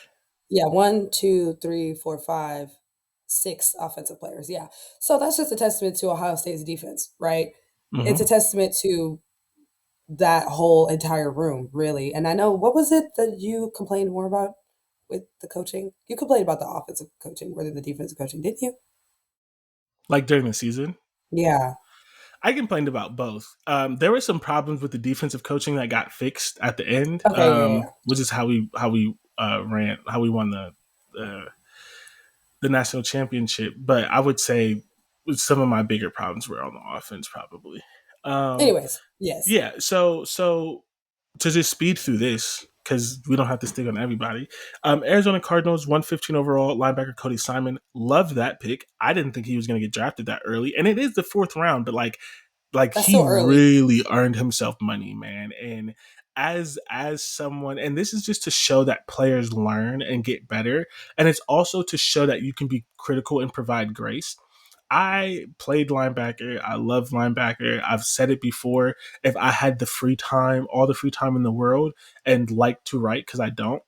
Yeah, one, two, three, four, five, six offensive players. Yeah. So that's just a testament to Ohio State's defense, right? It's a Hmm. testament to that whole entire room, really. And I know, what was it that you complained more about with the coaching? You complained about the offensive coaching more than the defensive coaching, didn't you? Like during the season, Yeah. I complained about both. There were some problems with the defensive coaching that got fixed at the end, Okay. Yeah. Yeah. which is how we won uh, the national championship. But I would say some of my bigger problems were on the offense, probably. Um, Anyways, yes. yeah. So to just speed through this because we don't have to stick on everybody. Arizona Cardinals 115 overall linebacker Cody Simon. Loved that pick. I didn't think he was going to get drafted that early, and it is the fourth round, but like That's he so early. really earned himself money, man. And as someone, and this is just to show that players learn and get better, and it's also to show that you can be critical and provide grace. I played linebacker. I love linebacker. I've said it before. If I had the free time, all the free time in the world, and like to write, because I don't,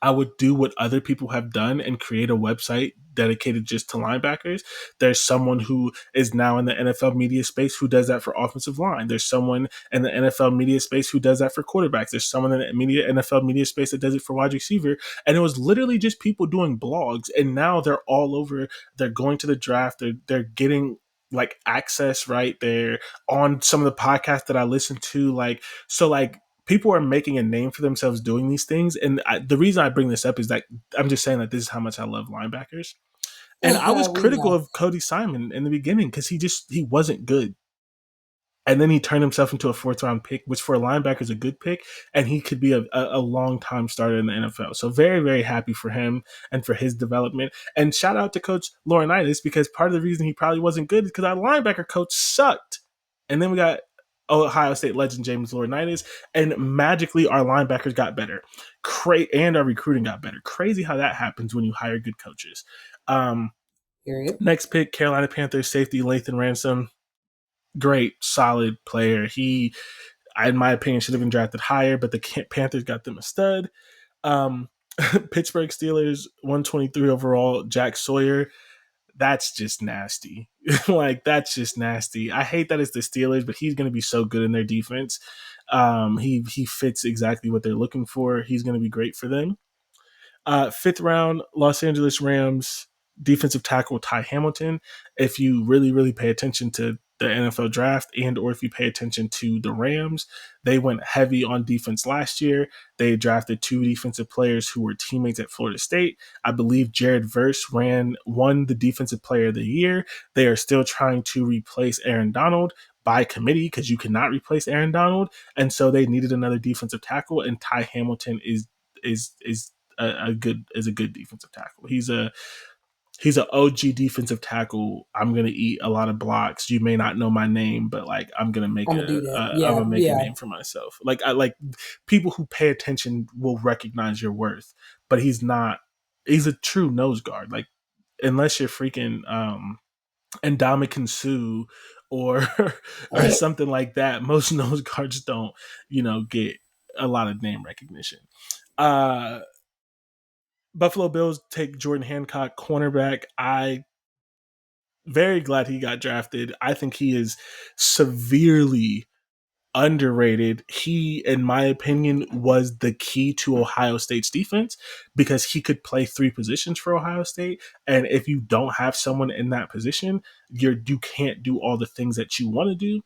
I would do what other people have done and create a website dedicated just to linebackers. There's someone who is now in the NFL media space who does that for offensive line. There's someone in the NFL media space who does that for quarterbacks. There's someone in the NFL media space that does it for wide receiver. And it was literally just people doing blogs. And now they're all over. They're going to the draft. They're getting like access right there on some of the podcasts that I listen to. Like people are making a name for themselves doing these things. And the reason I bring this up is that I'm just saying that this is how much I love linebackers. And I was We critical know. of Cody Simon in the beginning because he wasn't good. And then he turned himself into a fourth round pick, which for a linebacker is a good pick, and he could be a long time starter in the NFL. So very, very happy for him and for his development. And shout out to Coach Laurinaitis because part of the reason he probably wasn't good is because our linebacker coach sucked. And then we got Ohio State legend James Laurinaitis, and magically our linebackers got better. And our recruiting got better. Crazy how that happens when you hire good coaches. Um, Period. Next pick, Carolina Panthers safety Lathan Ransom. Great, solid player. He, in my opinion, should have been drafted higher, but the Panthers got them a stud. Um, Pittsburgh Steelers 123 overall, Jack Sawyer. That's just nasty. Like that's just nasty. I hate that it's the Steelers, but he's going to be so good in their defense. He fits exactly what they're looking for. He's going to be great for them. Fifth round, Los Angeles Rams defensive tackle Ty Hamilton. If you really, really pay attention to the NFL draft and or if you pay attention to the Rams, they went heavy on defense last year. They drafted two defensive players who were teammates at Florida State. I believe Jared Verse won the defensive player of the year. They are still trying to replace Aaron Donald by committee because you cannot replace Aaron Donald. And so they needed another defensive tackle, and Ty Hamilton is a good defensive tackle. He's an OG defensive tackle. I'm gonna eat a lot of blocks. You may not know my name, but like I'm gonna do that. I'm Yeah. gonna make a Yeah. name for myself. Like I like people who pay attention will recognize your worth. But he's not. He's a true nose guard. Like unless you're freaking Ndamukong Suh or or something like that, most nose guards don't get a lot of name recognition. Uh, Buffalo Bills take Jordan Hancock, cornerback. I very glad he got drafted. I think he is severely underrated. He, in my opinion, was the key to Ohio State's defense because he could play three positions for Ohio State. And if you don't have someone in that position, you can't do all the things that you want to do.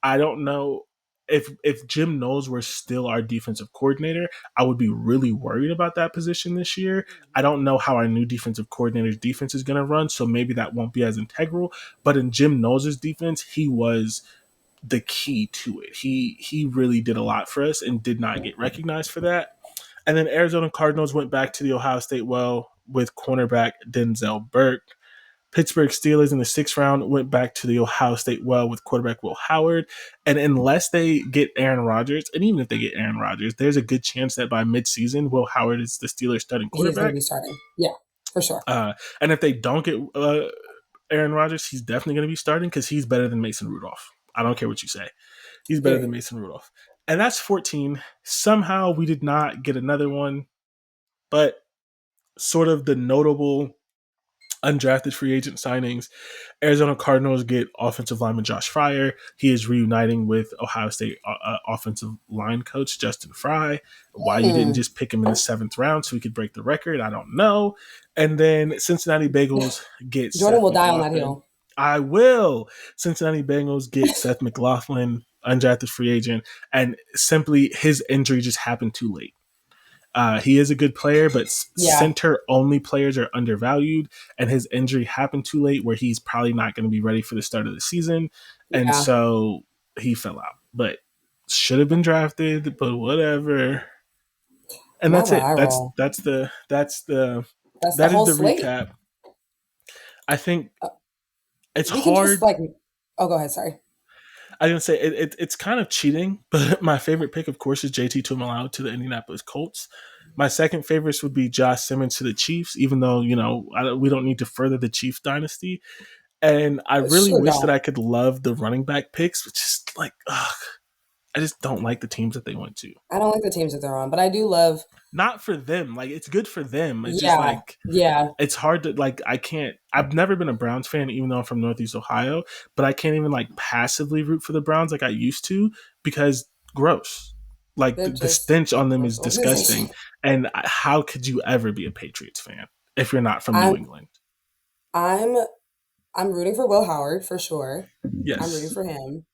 I don't know if Jim Knowles were still our defensive coordinator, I would be really worried about that position this year. I don't know how our new defensive coordinator's defense is going to run, so maybe that won't be as integral. But in Jim Knowles' defense, he was the key to it. He really did a lot for us and did not get recognized for that. And then Arizona Cardinals went back to the Ohio State well with cornerback Denzel Burke. Pittsburgh Steelers in the 6th round went back to the Ohio State well with quarterback Will Howard. And unless they get Aaron Rodgers, and even if they get Aaron Rodgers, there's a good chance that by midseason, Will Howard is the Steelers starting He's going to quarterback. be starting. Yeah, for sure. And if they don't get Aaron Rodgers, he's definitely going to be starting because he's better than Mason Rudolph. I don't care what you say. He's better than Period. Mason Rudolph. And that's 14. Somehow we did not get another one, but sort of the notable undrafted free agent signings. Arizona Cardinals get offensive lineman Josh Fryer. He is reuniting with Ohio State offensive line coach Justin Fry. Why you didn't Hmm. just pick him in the 7th round so he could break the record, I don't know. And then Cincinnati Bengals get Jordan Seth will die on that McLaughlin. hill. I will. Cincinnati Bengals get Seth McLaughlin, undrafted free agent, and simply his injury just happened too late. He is a good player, but Yeah, center only players are undervalued, and his injury happened too late where he's probably not going to be ready for the start of the season. And yeah. so he fell out, but should have been drafted, but whatever. And Not that's where it. I That's roll. that's the that's the That's the that is whole the slate. recap. I think Uh, it's we can just hard. like, oh, go ahead. Sorry. I didn't say it's kind of cheating, but my favorite pick, of course, is JT Tuimoloau to the Indianapolis Colts. My second favorites would be Josh Simmons to the Chiefs, even though we don't need to further the Chiefs dynasty. And I really Sure wish that don't. I could love the running back picks, which is like, ugh, I just don't like the teams that they went to. I don't like the teams that they're on, but I do love. Not for them, like it's good for them. It's just Yeah, like yeah. it's hard to like. I can't. I've never been a Browns fan, even though I'm from Northeast Ohio. But I can't even like passively root for the Browns like I used to because gross. Like They're the just stench on them gross is organization. disgusting. And how could you ever be a Patriots fan if you're not from New I'm England? I'm I'm rooting for Will Howard for sure. I'm rooting Yes. for him.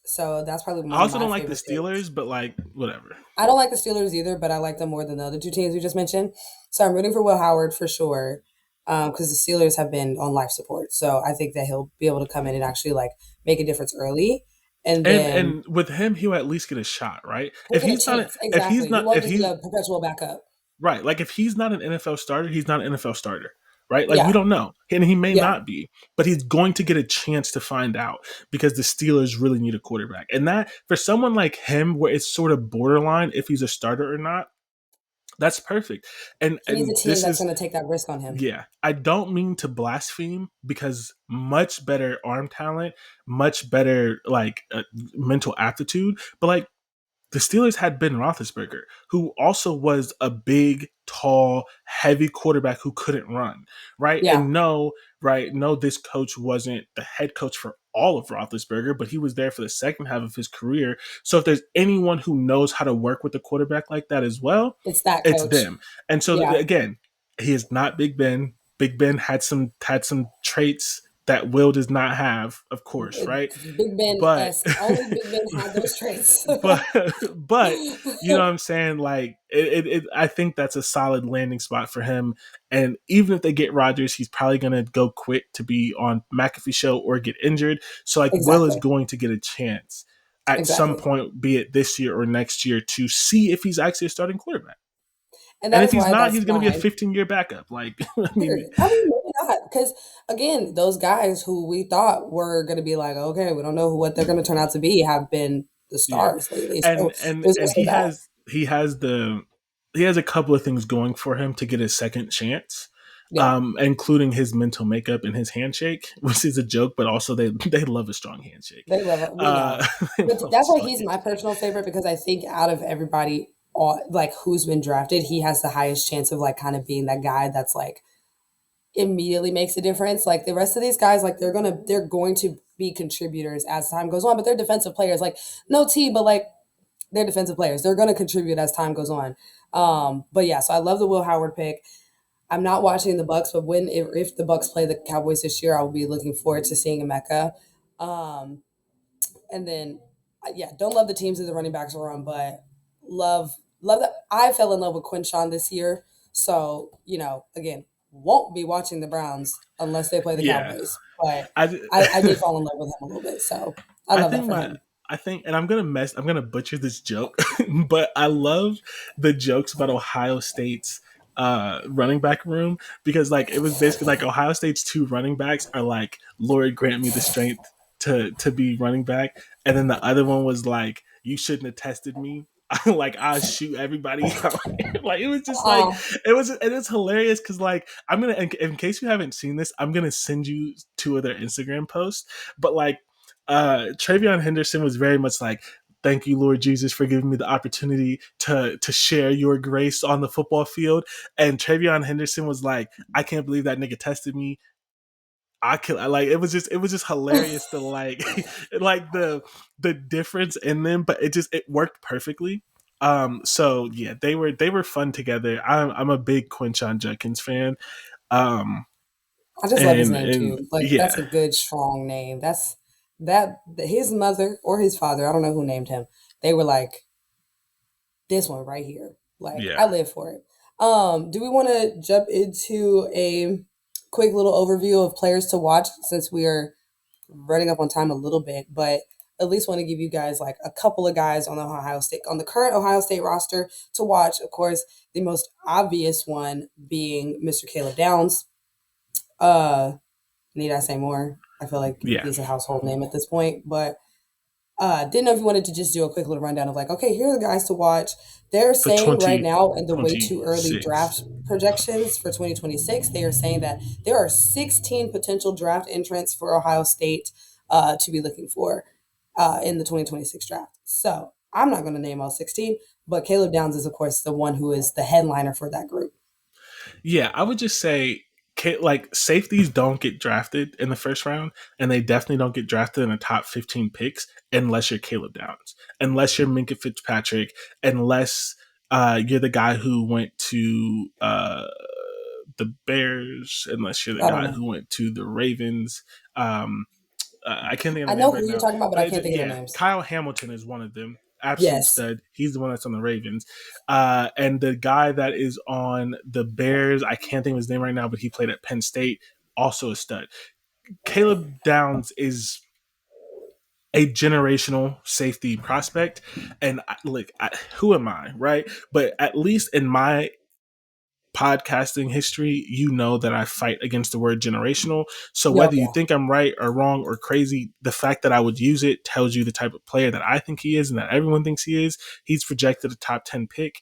So that's probably I one of also my don't like the favorite picks. Steelers, but like whatever. I don't like the Steelers either, but I like them more than the other two teams we just mentioned. So I'm rooting for Will Howard for sure, because the Steelers have been on life support. So I think that he'll be able to come in and actually like make a difference early, and then And with him, he'll at least get a shot, right? he'll get a chance. Exactly. He won't If just be he's a perpetual backup. right. Like if he's not an NFL starter, he's not an NFL starter, right? Like we Yeah, don't know, and he may yeah. not be, but he's going to get a chance to find out because the Steelers really need a quarterback, and that for someone like him, where it's sort of borderline if he's a starter or not, that's perfect. He needs a And team this that's is going to take that risk on him. yeah, I don't mean to blaspheme because much better arm talent, much better like mental aptitude, but like the Steelers had Ben Roethlisberger, who also was a big, tall, heavy quarterback who couldn't run, right? Yeah, And no, right, no, this coach wasn't the head coach for all of Roethlisberger, but he was there for the second half of his career. So if there's anyone who knows how to work with a quarterback like that as well, it's that it's coach. them. And so Yeah, again, he is not Big Ben. Big Ben had some traits that Will does not have, of course, right? Big Ben But esque. Only Big Ben had those traits. but but you know what I'm saying? Like I think that's a solid landing spot for him. And even if they get Rodgers, he's probably gonna go quick to be on McAfee show or get injured. So like Will is Exactly. going to get a chance at some Exactly. point, be it this year or next year, to see if he's actually a starting quarterback. And And that if is he's why not, that's he's gonna be a fine. 15-year backup. Like I mean, Period. I mean, maybe not. Because again, those guys who we thought were going to be like, okay, we don't know what they're going to turn out to be, have been the yeah. stars lately. And So and there's and also that. he has a couple of things going for him to get a second chance, Yeah, including his mental makeup and his handshake, which is a joke, but also they love a strong handshake. they love it. We Uh, know. they But love a that's why strong he's my handshake. personal favorite because I think out of everybody, all, like who's been drafted, he has the highest chance of like kind of being that guy that's like immediately makes a difference. Like the rest of these guys, like they're going to be contributors as time goes on, but they're defensive players. Like no T, but like they're defensive players. They're going to contribute as time goes on. But yeah, so I love the Will Howard pick. I'm not watching the Bucks, but when if the Bucks play the Cowboys this year, I will be looking forward to seeing Emeka. Um, and then yeah, don't love the teams that the running backs are on, but love that I fell in love with Quinshawn this year. So again, won't be watching the Browns unless they play the Yeah, Cowboys. But I I did fall in love with him a little bit, so I I love that think for my him. I think, and I'm gonna butcher this joke, but I love the jokes about Ohio State's running back room because like it was basically like Ohio State's two running backs are like, Lord grant me the strength to be running back, and then the other one was like, you shouldn't have tested me. Like I shoot everybody out. Like it was just like Oh, it is hilarious because like I'm gonna in case you haven't seen this, I'm gonna send you two of their Instagram posts. But like Travion Henderson was very much like, thank you, Lord Jesus, for giving me the opportunity to share your grace on the football field. And Travion Henderson was like, I can't believe that nigga tested me. I can like it was just hilarious to like like the difference in them, but it worked perfectly. So yeah, they were fun together. I'm a big Quinshon Judkins fan. Um I just love his and name and too. Like that's yeah, a good, strong name. That's that his mother or his father, I don't know who named him. They were like, this one right here. Like yeah. I live for it. Do we want to jump into a quick little overview of players to watch since we are running up on time a little bit, but at least want to give you guys like a couple of guys on the current Ohio State roster to watch. Of course, the most obvious one being Mr. Caleb Downs. Uh, need I say more? I feel like Yeah. he's a household name at this point, but didn't know if you wanted to just do a quick little rundown of like, okay, here are the guys to watch. They're For saying right now in the way too early 2026. draft projections for 2026, they are saying that there are 16 potential draft entrants for Ohio State to be looking for in the 2026 draft. So I'm not going to name all 16, but Caleb Downs is, of course, the one who is the headliner for that group. Yeah, I would just say like safeties don't get drafted in the first round, and they definitely don't get drafted in the top 15 picks unless you're Caleb Downs, unless you're Minka Fitzpatrick, unless you're the guy who went to the Bears, unless you're the I don't guy know. who went to the Ravens. Um, I can't think of I the know names right who you're now, talking about, but but I can't think of their yeah, names. Kyle Hamilton is one of them. Absolute Yes. stud. He's the one that's on the Ravens. And the guy that is on the Bears, I can't think of his name right now, but he played at Penn State, also a stud. Caleb Downs is a generational safety prospect. And look, who am I, right? But at least in my podcasting history, you know that I fight against the word generational. So Yo, whether you yeah. think I'm right or wrong or crazy, the fact that I would use it tells you the type of player that I think he is and that everyone thinks he is. He's projected a top 10 pick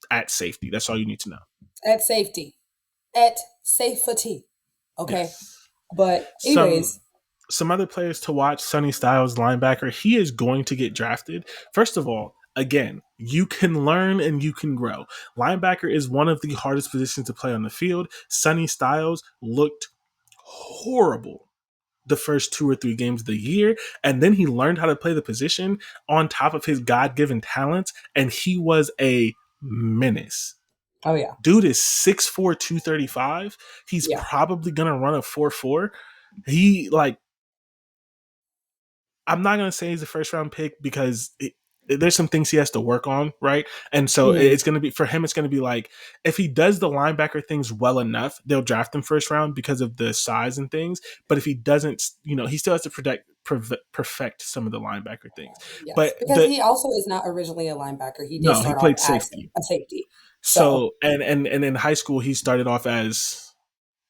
at safety. That's all you need to know. At safety. At safety. Okay. Yes. But Some anyways, some other players to watch, Sonny Styles, linebacker, he is going to get drafted. First of all, again, you can learn and you can grow. Linebacker is one of the hardest positions to play on the field. Sonny Styles looked horrible the first 2 or 3 games of the year, and then he learned how to play the position on top of his God-given talents, and he was a menace. oh yeah. Dude is 6'4", 235. He's Yeah. probably gonna run a 4.4. He like I'm not gonna say he's a first round pick because there's some things he has to work on, right? And so Mhm. it's gonna be for him. It's gonna be like if he does the linebacker things well enough, they'll draft him first round because of the size and things. But if he doesn't, he still has to perfect some of the linebacker things. Yes. But Because the he also is not originally a linebacker. He did no, he start off played as safety. a safety. So So and in high school he started off as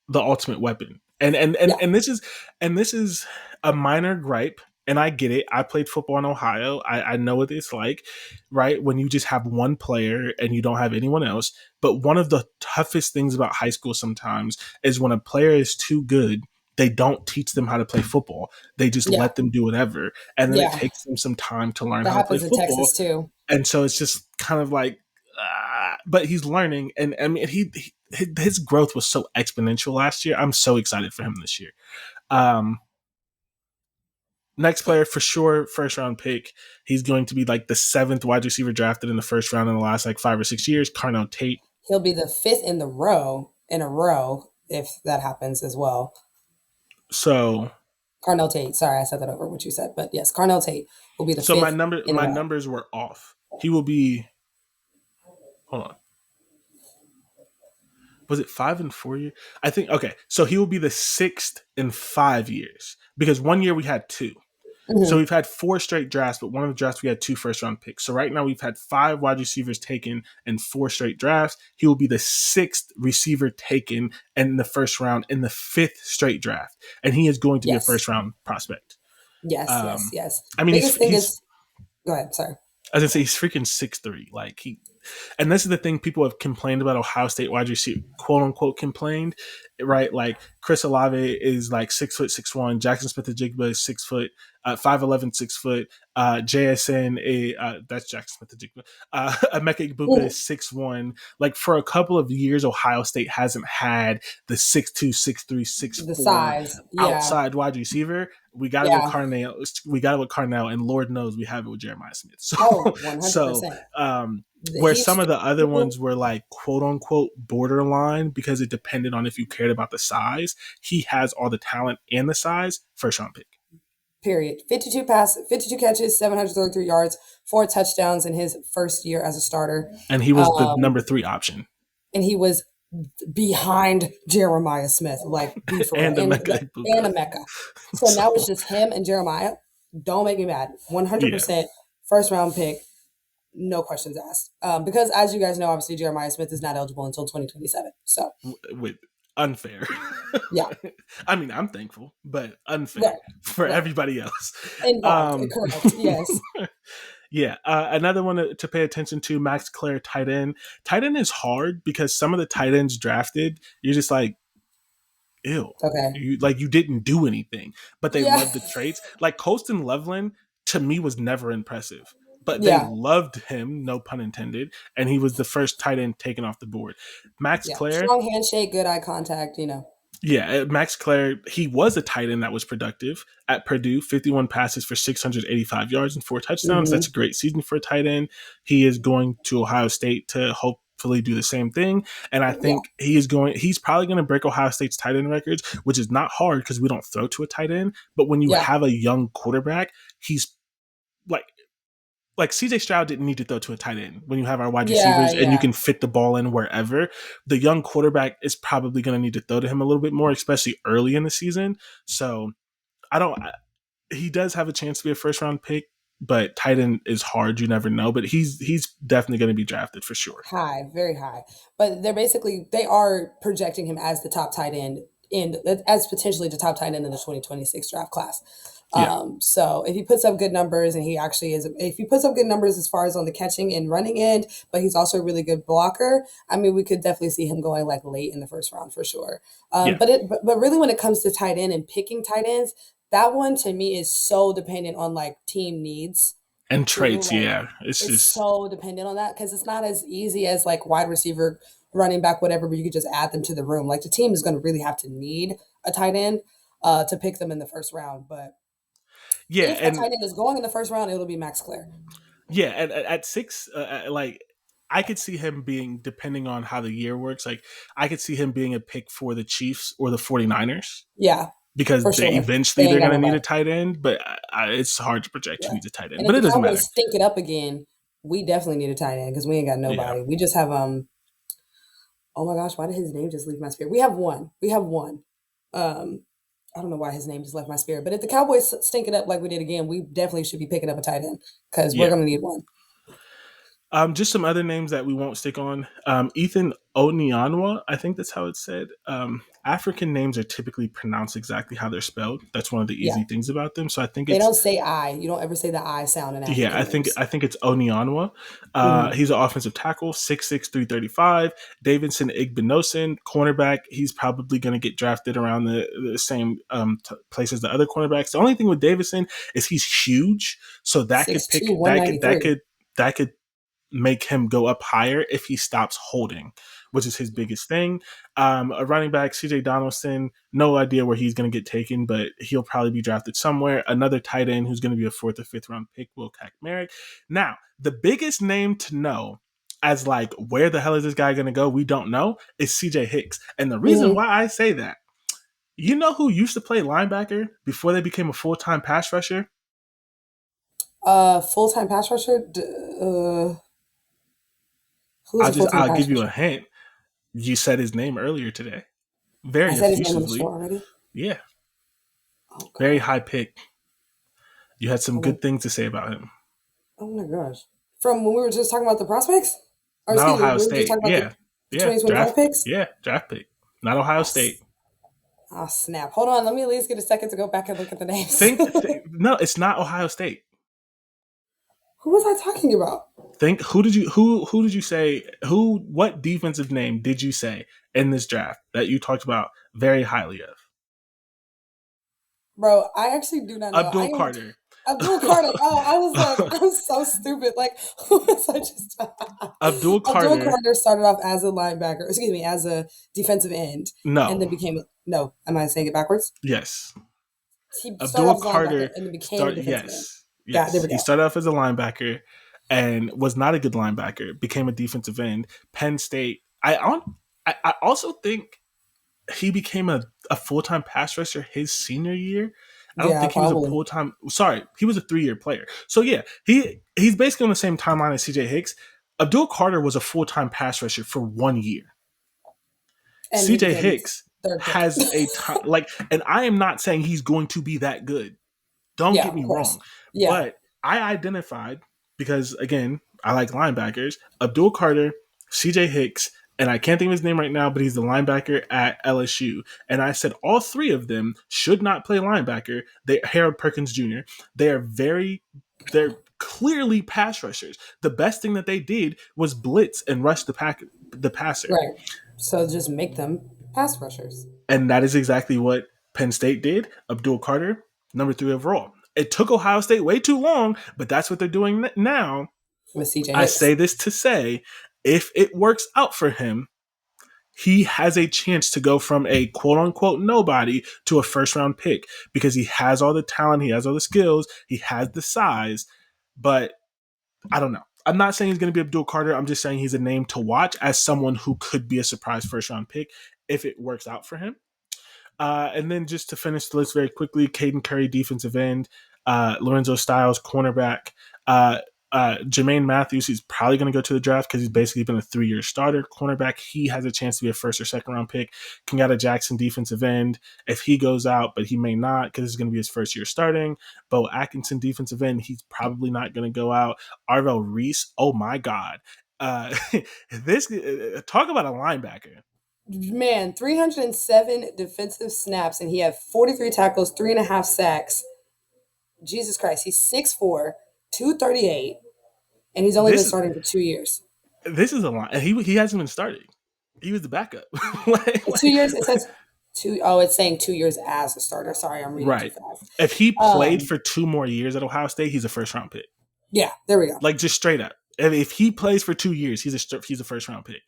the ultimate weapon. And and and yeah. and this is and this is a minor gripe, and I get it. I played football in Ohio. I know what it's like, right? When you just have one player and you don't have anyone else. But one of the toughest things about high school sometimes is when a player is too good, they don't teach them how to play football. They just Yeah. let them do whatever. And then it Yeah. takes them some time to learn That how to play happens in football. Texas too. And so it's just kind of like but he's learning, and I mean, his growth was so exponential last year. I'm so excited for him this year. Um, Next player for sure, first round pick. He's going to be like the seventh wide receiver drafted in the first round in the last like 5 or 6 years. Carnell Tate. He'll be the fifth in a row if that happens as well. So, Carnell Tate. Sorry, I said that over what you said. But yes, Carnell Tate will be the so my fifth number, in a my row. numbers were off. He will be. Hold on. Was it 5 and 4 years? I think okay. So he will be the sixth in 5 years because one year we had two. So Hmm. we've had 4 straight drafts, but one of the drafts we had 2 first round picks. So right now we've had 5 wide receivers taken in 4 straight drafts. He will be the 6th receiver taken in the first round in the 5th straight draft, and he is going to be a Yes. first round prospect. Yes. Yes. Um, Yes. I mean, Biggest thing he's is, go ahead. Sorry. as I say, he's freaking 6'3". Like and this is the thing people have complained about Ohio State wide receiver, quote unquote, complained, right? Like Chris Olave is like 6 foot 6'1", Jackson Smith-Njigba is 6 foot, 5'11", 6 foot, JSN that's Jackson Smith-Njigba, Emeka Egbuka Mhm. is 6'1". Like for a couple of years, Ohio State hasn't had the 6'2", 6'3", six The four size. Yeah. outside wide receiver. We got it with Yeah. Carnell. We got it with Carnell, and Lord knows we have it with Jeremiah Smith. So, Oh, so 100%. where He's some of the other physical. ones were like quote unquote borderline because it depended on if you cared about the size, he has all the talent and the size. First round pick. Period. 52 catches, 733 yards, 4 touchdowns in his first year as a starter. And he was the Um, number 3 option. and he was behind Jeremiah Smith, like be for real, And the Mecca and Ibuka. a Mecca. So So now it's just him and Jeremiah. Don't make me mad. yeah, 100% first round pick, no questions asked. Because as you guys know, obviously Jeremiah Smith is not eligible until 2027. So with unfair. yeah, I mean, I'm thankful, but right, unfair for right. everybody else. Involved, Um, correct? Yes. Yeah, another one to pay attention to, Max Clare, tight end. Tight end is hard because some of the tight ends drafted, you're just like, ew, Okay. you didn't do anything, but they Yeah. love the traits. Like Colston Loveland to me was never impressive, but they Yeah. loved him, no pun intended, and he was the first tight end taken off the board. Max Yeah. Clare, Strong handshake, good eye contact. You know. yeah, Max Clare, he was a tight end that was productive at Purdue, 51 passes for 685 yards and 4 touchdowns. That's Hmm. a great season for a tight end. He is going to Ohio State to hopefully do the same thing. And I Yeah. think he's probably going to break Ohio State's tight end records, which is not hard because we don't throw to a tight end. But when you Yeah. have a young quarterback, he's like, CJ Stroud didn't need to throw to a tight end when you have our wide Yeah. receivers and you Yeah. can fit the ball in wherever. The young quarterback is probably going to need to throw to him a little bit more, especially early in the season. So I don't. He does have a chance to be a first round pick, but tight end is hard. You never know. But he's definitely going to be drafted for sure. High, very high. But they are projecting him as the top tight end as potentially the top tight end in the 2026 draft class. Yeah, So if he puts up good numbers, and he actually is, if he puts up good numbers as far as on the catching and running end, but he's also a really good blocker. I mean, we could definitely see him going like late in the first round for sure. yeah, But really, when it comes to tight end and picking tight ends, that one to me is so dependent on like team needs and too. traits. Like Yeah, it's it's just so dependent on that because it's not as easy as like wide receiver, running back, whatever, but you could just add them to the room. Like the team is going to really have to need a tight end to pick them in the first round. But yeah, if a and tight end is going in the first round, it'll be Max Clare. yeah, at 6, like I could see him being, depending on how the year works, like I could see him being a pick for the Chiefs or the 49ers Yeah, because for sure. They eventually ain't they're got going to need nobody. a tight end, but it's hard to project who Yeah. needs a tight end. And if But the it doesn't matter. Cowboys stink it up again, we definitely need a tight end because we ain't got Yeah, nobody. We just have oh my gosh, why did his name just leave my spirit? We have one. We have one. Um, I don't know why his name just left my spirit. But if the Cowboys stink it up like we did again, we definitely should be picking up a tight end because we're yeah. gonna need one. Just some other names that we won't stick on. Ethan Onianwa, I think that's how it's said. African names are typically pronounced exactly how they're spelled. That's one of the Yeah. easy things about them. So I think They it's don't say I. You don't ever say the I sound in yeah, African names. I think it's Onianwa. Hmm. He's an offensive tackle, 6'6", 335. Davidson Igbinosun, cornerback. He's probably going to get drafted around the same place as the other cornerbacks. The only thing with Davidson is he's huge, so that could 6'2", pick 193. that could make him go up higher if he stops holding, which is his biggest thing. A running back, CJ Donaldson, no idea where he's going to get taken, but he'll probably be drafted somewhere. Another tight end who's going to be a 4th or 5th round pick, Will Merrick. Now, the biggest name to know as like where the hell is this guy going to go? We don't know. Is CJ Hicks, and the reason Hmm. why I say that, you know who used to play linebacker before they became a full-time pass rusher? Full time pass rusher. Who's a full time I'll pass give you a rusher? hint. You said his name earlier today, I very said his name on the show effusively. already. Yeah, Oh very God. high pick. You had some Oh my, good things to say about him. oh my gosh. From when we were just talking about the prospects? Or Not excuse me, Ohio we were just State. talking about Yeah. the Yeah. 2025 Draft. picks? Yeah. Draft pick. Not Ohio Oh, State. oh, snap. Hold on. Let me at least get a second to go back and look at the names. No, it's not Ohio State. Who was I talking about? Think who did you say what defensive name did you say in this draft that you talked about very highly of? Bro, I actually do not know. I Abdul am Carter. Abdul Carter. Oh, I was like, I'm so stupid. Like, who was I just? Abdul Abdul Carter. Carter started off as a linebacker, excuse me, as a defensive end, and No. then became no. Am I saying it backwards? Yes. He started Abdul off as a linebacker Carter and then became a start defensive end. yes. Yeah, there Yes. we He go. started off as a linebacker and was not a good linebacker, became a defensive end. Penn State. I also think he became a full time pass rusher his senior year. I don't Yeah, think he was a probably. full time. Sorry, he was a 3-year player. So yeah, he's basically on the same timeline as CJ Hicks. Abdul Carter was a full time pass rusher for 1 year. And he CJ became Hicks third pick. has a time like, and I am not saying he's going to be that good. Don't Yeah, get of me wrong, course. Yeah, but I identified because again, I like linebackers. Abdul Carter, CJ Hicks, and I can't think of his name right now, but he's the linebacker at LSU. And I said all three of them should not play linebacker. They Harold Perkins Jr. They are they're clearly pass rushers. The best thing that they did was blitz and rush the passer. right. So just make them pass rushers And that is exactly what Penn State did. Abdul Carter, number 3 overall. It took Ohio State way too long, but that's what they're doing now. with CJ I Hicks. say this to say, if it works out for him, he has a chance to go from a quote unquote nobody to a first round pick because he has all the talent, he has all the skills, he has the size. But I don't know. I'm not saying he's going to be Abdul Carter. I'm just saying he's a name to watch as someone who could be a surprise first round pick if it works out for him. And then just to finish the list very quickly, Caden Curry, defensive end, Lorenzo Styles, cornerback, Jermaine Matthews, he's probably going to go to the draft because he's basically been a 3-year starter. Cornerback, he has a chance to be a first or second round pick. Kenyatta Jackson, defensive end, if he goes out, but he may not because it's going to be his first year starting. Bo Atkinson, defensive end, he's probably not going to go out. Arvell Reese, oh my God. This talk about a linebacker. Man, 307 defensive snaps, and he had 43 tackles, 3.5 sacks. Jesus Christ, he's 6'4", 238, and he's only been This starting for 2 years. this is a line. He hasn't been starting. He was the backup. like, 2 years, it says two. Oh, it's saying 2 years as a starter. Sorry, I'm reading too right. fast. If he played Um, for 2 more years at Ohio State, he's a first round pick. yeah, there we go. Like just straight up. If he plays for 2 years, he's a first round pick.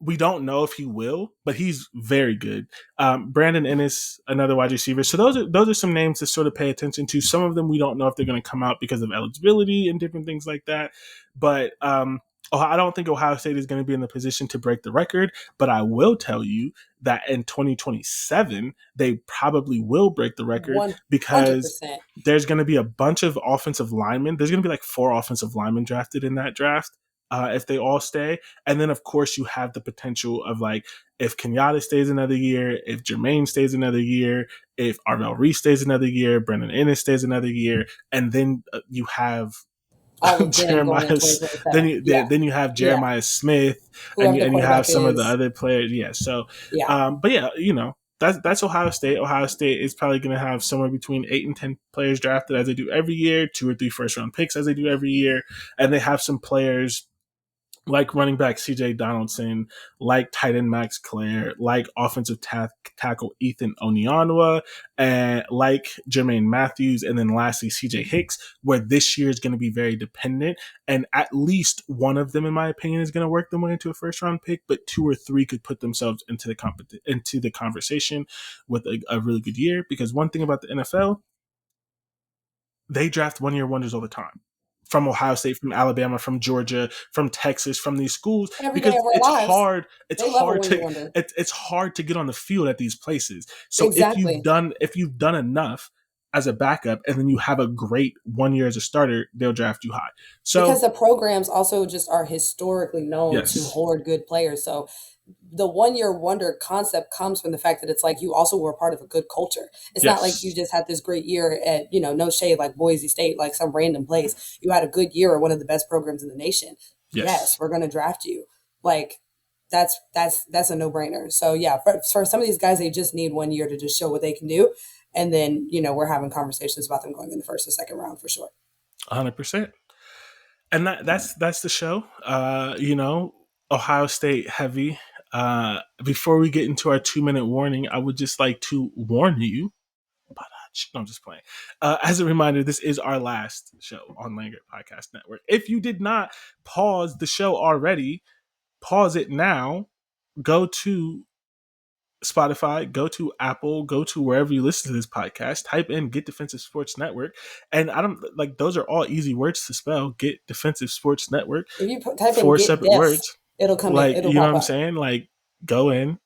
We don't know if he will, but he's very good. Brandon Ennis, another wide receiver. So those are some names to sort of pay attention to. Some of them we don't know if they're going to come out because of eligibility and different things like that. But I don't think Ohio State is going to be in the position to break the record. But I will tell you that in 2027 they probably will break the record because 100%. there's going to be a bunch of offensive linemen. There's going to be like 4 offensive linemen drafted in that draft. If they all stay. And then, of course, you have the potential of like if Kenyatta stays another year, if Jermaine stays another year, if Arvell Reese stays another year, Brendan Ennis stays another year, and then you have All of them going in Jeremiah. 2027. Yeah, Then you have yeah. Jeremiah Smith, Whoever the and you have quarterback some of the is. other players. Yeah. So, Yeah. but yeah, that's Ohio State. Ohio State is probably going to have somewhere between 8 and 10 players drafted as they do every year, 2 or 3 first round picks as they do every year, and they have some players like running back CJ Donaldson, like tight end Max Clare, like offensive tackle Ethan Onianwa, and like Jermaine Matthews, and then lastly CJ Hicks, where this year is going to be very dependent. And at least one of them, in my opinion, is going to work their way into a first round pick, but 2 or 3 could put themselves into the conversation with a really good year. Because one thing about the NFL, they draft 1-year wonders all the time from Ohio State, from Alabama, from Georgia, from Texas, from these schools, Every day because of our lives, it's they love a hard one year to wonder. it's hard to get on the field at these places. So Exactly. if you've done enough, as a backup, and then you have a great 1 year as a starter, they'll draft you high. Because So the programs also just are historically known to yes, hoard good players. So the 1 year wonder concept comes from the fact that it's like you also were a part of a good culture. It's not like you yes, just had this great year at, no shade, like Boise State, like some random place. You had a good year at one of the best programs in the nation. Yes, yes, we're going to draft you. Like that's a no brainer. So yeah, for some of these guys, they just need 1 year to just show what they can do. And then, we're having conversations about them going in the first or second round for sure. 100%. And that's the show. Ohio State heavy. Before we get into our 2 minute warning, I would just like to warn you. No, I'm just playing. As a reminder, this is our last show on Langert Podcast Network. If you did not pause the show already, pause it now. Go to Spotify, go to Apple, go to wherever you listen to this podcast, type in Get Defensive Sports Network. And I don't like those are all easy words to spell. Get Defensive Sports Network, If you type in four get separate def, words. it'll come in, Like, it'll you know what pop I'm up. saying? Like, go in,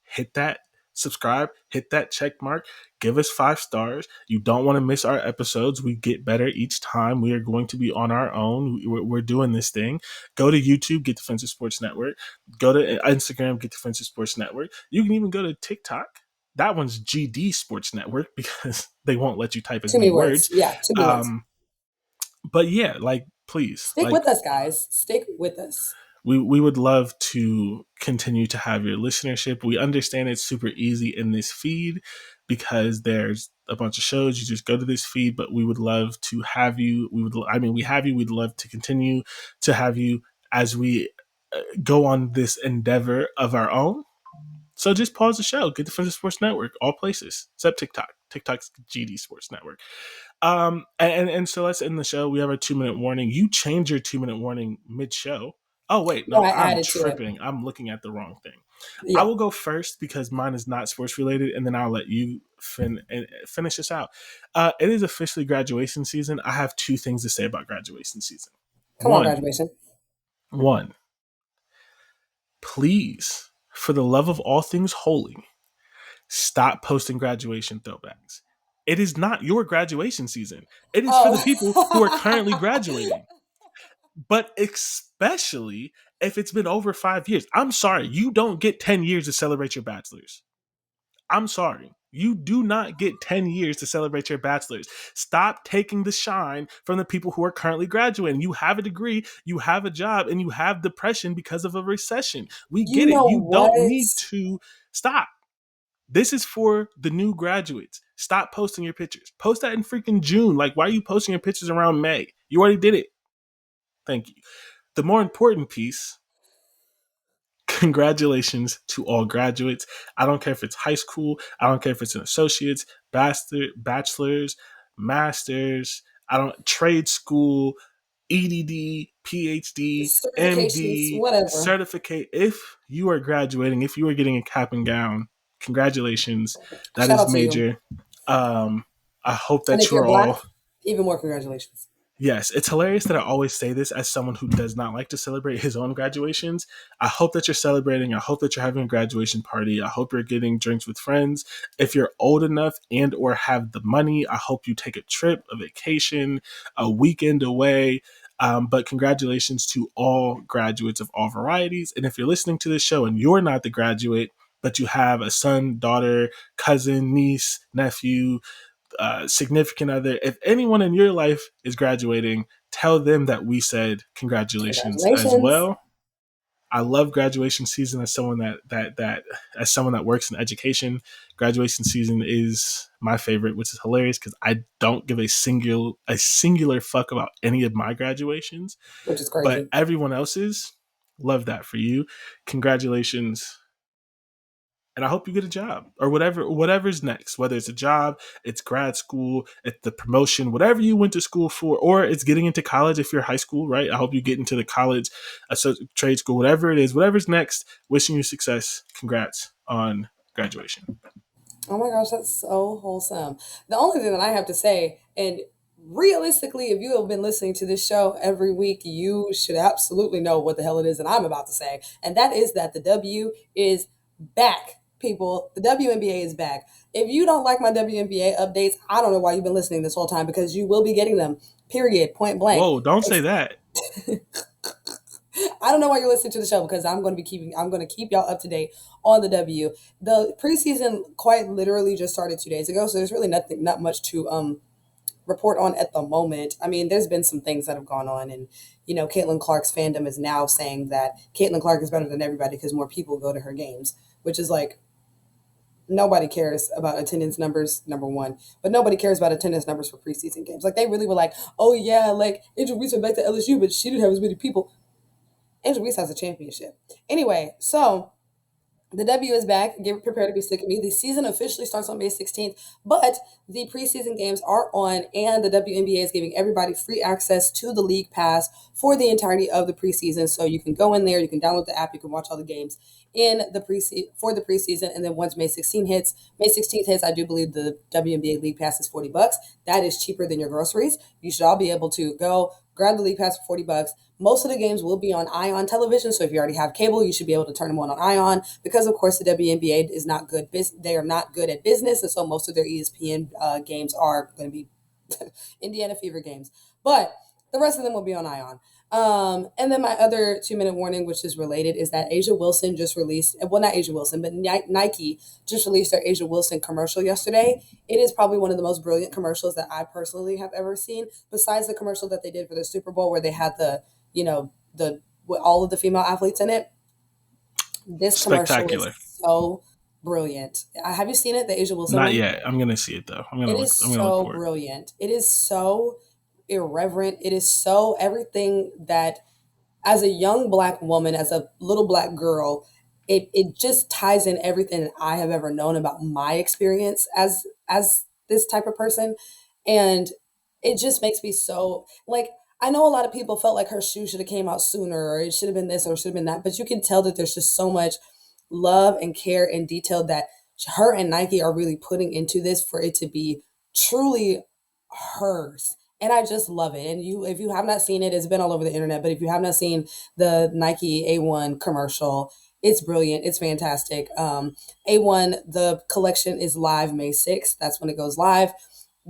hit that subscribe, hit that check mark, give us 5 stars. You don't want to miss our episodes. We get better each time. We are going to be on our own. We're doing this thing. Go to YouTube, Get Defensive Sports Network. Go to Instagram, Get Defensive Sports Network. You can even go to TikTok. That one's GD Sports Network because they won't let you type as Too many many words. words. Yeah, too many words. But yeah, like, please, Stick like, with us, guys. Stick with us. we would love to continue to have your listenership. We understand it's super easy in this feed because there's a bunch of shows. You just go to this feed, but we would love to have you. We have you. We'd love to continue to have you as we go on this endeavor of our own. So just pause the show. Get Defensive Sports Network, all places except TikTok. TikTok's GD Sports Network. And so let's end the show. We have our 2 minute warning. You change your 2 minute warning mid show. Oh wait, No, no, I I'm added to it. tripping. I'm looking at the wrong thing. I Yeah, will go first because mine is not sports related, and then I'll let you finish this out. It is officially graduation season. I have two things to say about graduation season. come on, One, graduation. one, please, for the love of all things holy, stop posting graduation throwbacks. It is not your graduation season. It is for the people who are currently Oh, graduating. But especially if it's been over 5 years. I'm sorry, you don't get 10 years to celebrate your bachelor's. I'm sorry. You do not get 10 years to celebrate your bachelor's. Stop taking the shine from the people who are currently graduating. You have a degree, you have a job, and you have depression because of a recession. We you get it. know You what? don't need to stop. This is for the new graduates. Stop posting your pictures. Post that in freaking June. Like, why are you posting your pictures around May? You already did it. Thank you. The more important piece, congratulations to all graduates. I don't care if it's high school, I don't care if it's an associate's, bachelor's, master's, I don't trade school, EDD, PhD, Certifications, MD, whatever. certificate. If you are graduating, if you are getting a cap and gown, congratulations. That Shout is out to you. major. I hope And that if you you're are black, all. even more congratulations. Yes, it's hilarious that I always say this as someone who does not like to celebrate his own graduations. I hope that you're celebrating. I hope that you're having a graduation party. I hope you're getting drinks with friends. If you're old enough and or have the money, I hope you take a trip, a vacation, a weekend away. But congratulations to all graduates of all varieties. And if you're listening to this show and you're not the graduate, but you have a son, daughter, cousin, niece, nephew, significant other, if anyone in your life is graduating, tell them that we said congratulations as Congratulations. well. I love graduation season as someone that as someone that works in education. Graduation season is my favorite, which is hilarious because I don't give a singular fuck about any of my graduations, Which is but crazy. everyone else's. Love that for you. Congratulations, and I hope you get a job or whatever's next, whether it's a job, it's grad school, it's the promotion, whatever you went to school for, or it's getting into college if you're high school, right? I hope you get into the college, trade school, whatever it is, whatever's next. Wishing you success. Congrats on graduation. Oh my gosh, that's so wholesome. The only thing that I have to say, and realistically, if you have been listening to this show every week, you should absolutely know what the hell it is that I'm about to say. And that is that the W is back. people, the WNBA is back. If you don't like my WNBA updates, I don't know why you've been listening this whole time because you will be getting them. Period. Point blank. Whoa, don't say that. I don't know why you're listening to the show because I'm going to keep y'all up to date on the W. The preseason quite literally just started 2 days ago, so there's really not much to report on at the moment. I mean, there's been some things that have gone on, and Caitlin Clark's fandom is now saying that Caitlin Clark is better than everybody because more people go to her games, which is like nobody cares about attendance numbers, number one, but nobody cares about attendance numbers for preseason games. Like they really were like, oh yeah, like Angel Reese went back to LSU, but she didn't have as many people. Angel Reese has a championship. Anyway, so the W is back. Get prepared to be sick of me. The season officially starts on May 16th, but the preseason games are on, and the WNBA is giving everybody free access to the league pass for the entirety of the preseason. So you can go in there, you can download the app, you can watch all the games in the for the preseason, and then once May 16th hits, I do believe the WNBA league pass is $40. That is cheaper than your groceries. You should all be able to go grab the league pass for $40. Most of the games will be on Ion television, so if you already have cable, you should be able to turn them on Ion because, of course, the WNBA is not good. They are not good at business, and so most of their ESPN games are going to be Indiana Fever games. But the rest of them will be on Ion. And then my other 2-minute warning, which is related, is that Asia Wilson just released, well, not Asia Wilson, but Nike just released their Asia Wilson commercial yesterday. It is probably one of the most brilliant commercials that I personally have ever seen, besides the commercial that they did for the Super Bowl where they had the with all of the female athletes in it. This commercial is Spectacular. so brilliant. Have you seen it, the Asia Wilson Not one? yet. I'm gonna see it though. It is I'm gonna look so for it. brilliant. It is so irreverent. It is so everything that, as a young black woman, as a little black girl, it just ties in everything that I have ever known about my experience as this type of person. And it just makes me so like, I know a lot of people felt like her shoe should have came out sooner, or it should have been this or it should have been that, but you can tell that there's just so much love and care and detail that her and Nike are really putting into this for it to be truly hers. And I just love it. And if you have not seen it, it's been all over the internet. But if you have not seen the Nike A1 commercial, it's brilliant. It's fantastic. A1, the collection is live May 6th. That's when it goes live.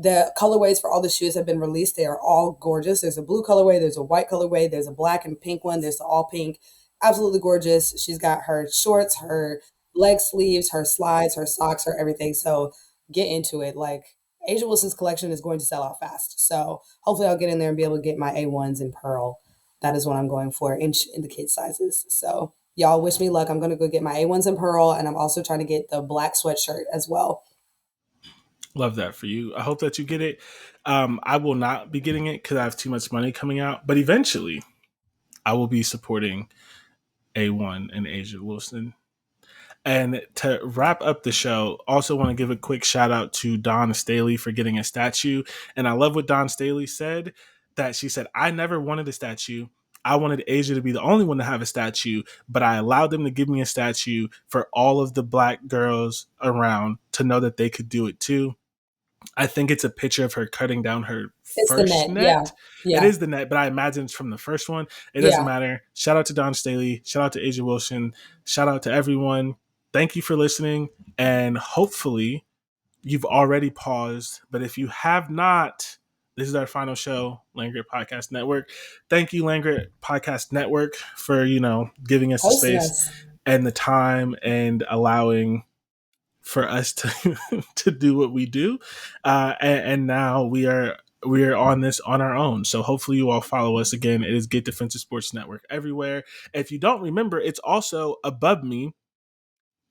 The colorways for all the shoes have been released. They are all gorgeous. There's a blue colorway, there's a white colorway, there's a black and pink one, there's the all pink. Absolutely gorgeous. She's got her shorts, her leg sleeves, her slides, her socks, her everything. So get into it. Like Asia Wilson's collection is going to sell out fast. So hopefully I'll get in there and be able to get my A1s in pearl. That is what I'm going for in the kid sizes. So y'all wish me luck. I'm going to go get my A1s in pearl, and I'm also trying to get the black sweatshirt as well. Love that for you. I hope that you get it. I will not be getting it because I have too much money coming out, but eventually I will be supporting A1 and Asia Wilson. And to wrap up the show, also want to give a quick shout out to Dawn Staley for getting a statue. And I love what Dawn Staley said, that she said, I never wanted a statue. I wanted Asia to be the only one to have a statue, but I allowed them to give me a statue for all of the black girls around to know that they could do it too. I think it's a picture of her cutting down her It's the first net. Yeah. net. It Yeah. is the net, but I imagine it's from the first one. It doesn't Yeah. matter. Shout out to Don Staley. Shout out to Asia Wilson. Shout out to everyone. Thank you for listening. And hopefully you've already paused. But if you have not, this is our final show, Langrit Podcast Network. Thank you, Langrit Podcast Network, for, giving us the Hosting space us. and the time and allowing for us to to do what we do, and now we are on this on our own. So hopefully you all follow us. Again, it is Get Defensive Sports Network everywhere. If you don't remember, it's also above me.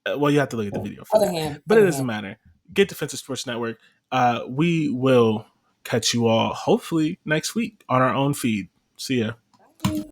Well, you have to look at the video for Other that, hand. but it Other doesn't hand. matter. Get Defensive Sports Network. We will catch you all hopefully next week on our own feed. See ya. Bye.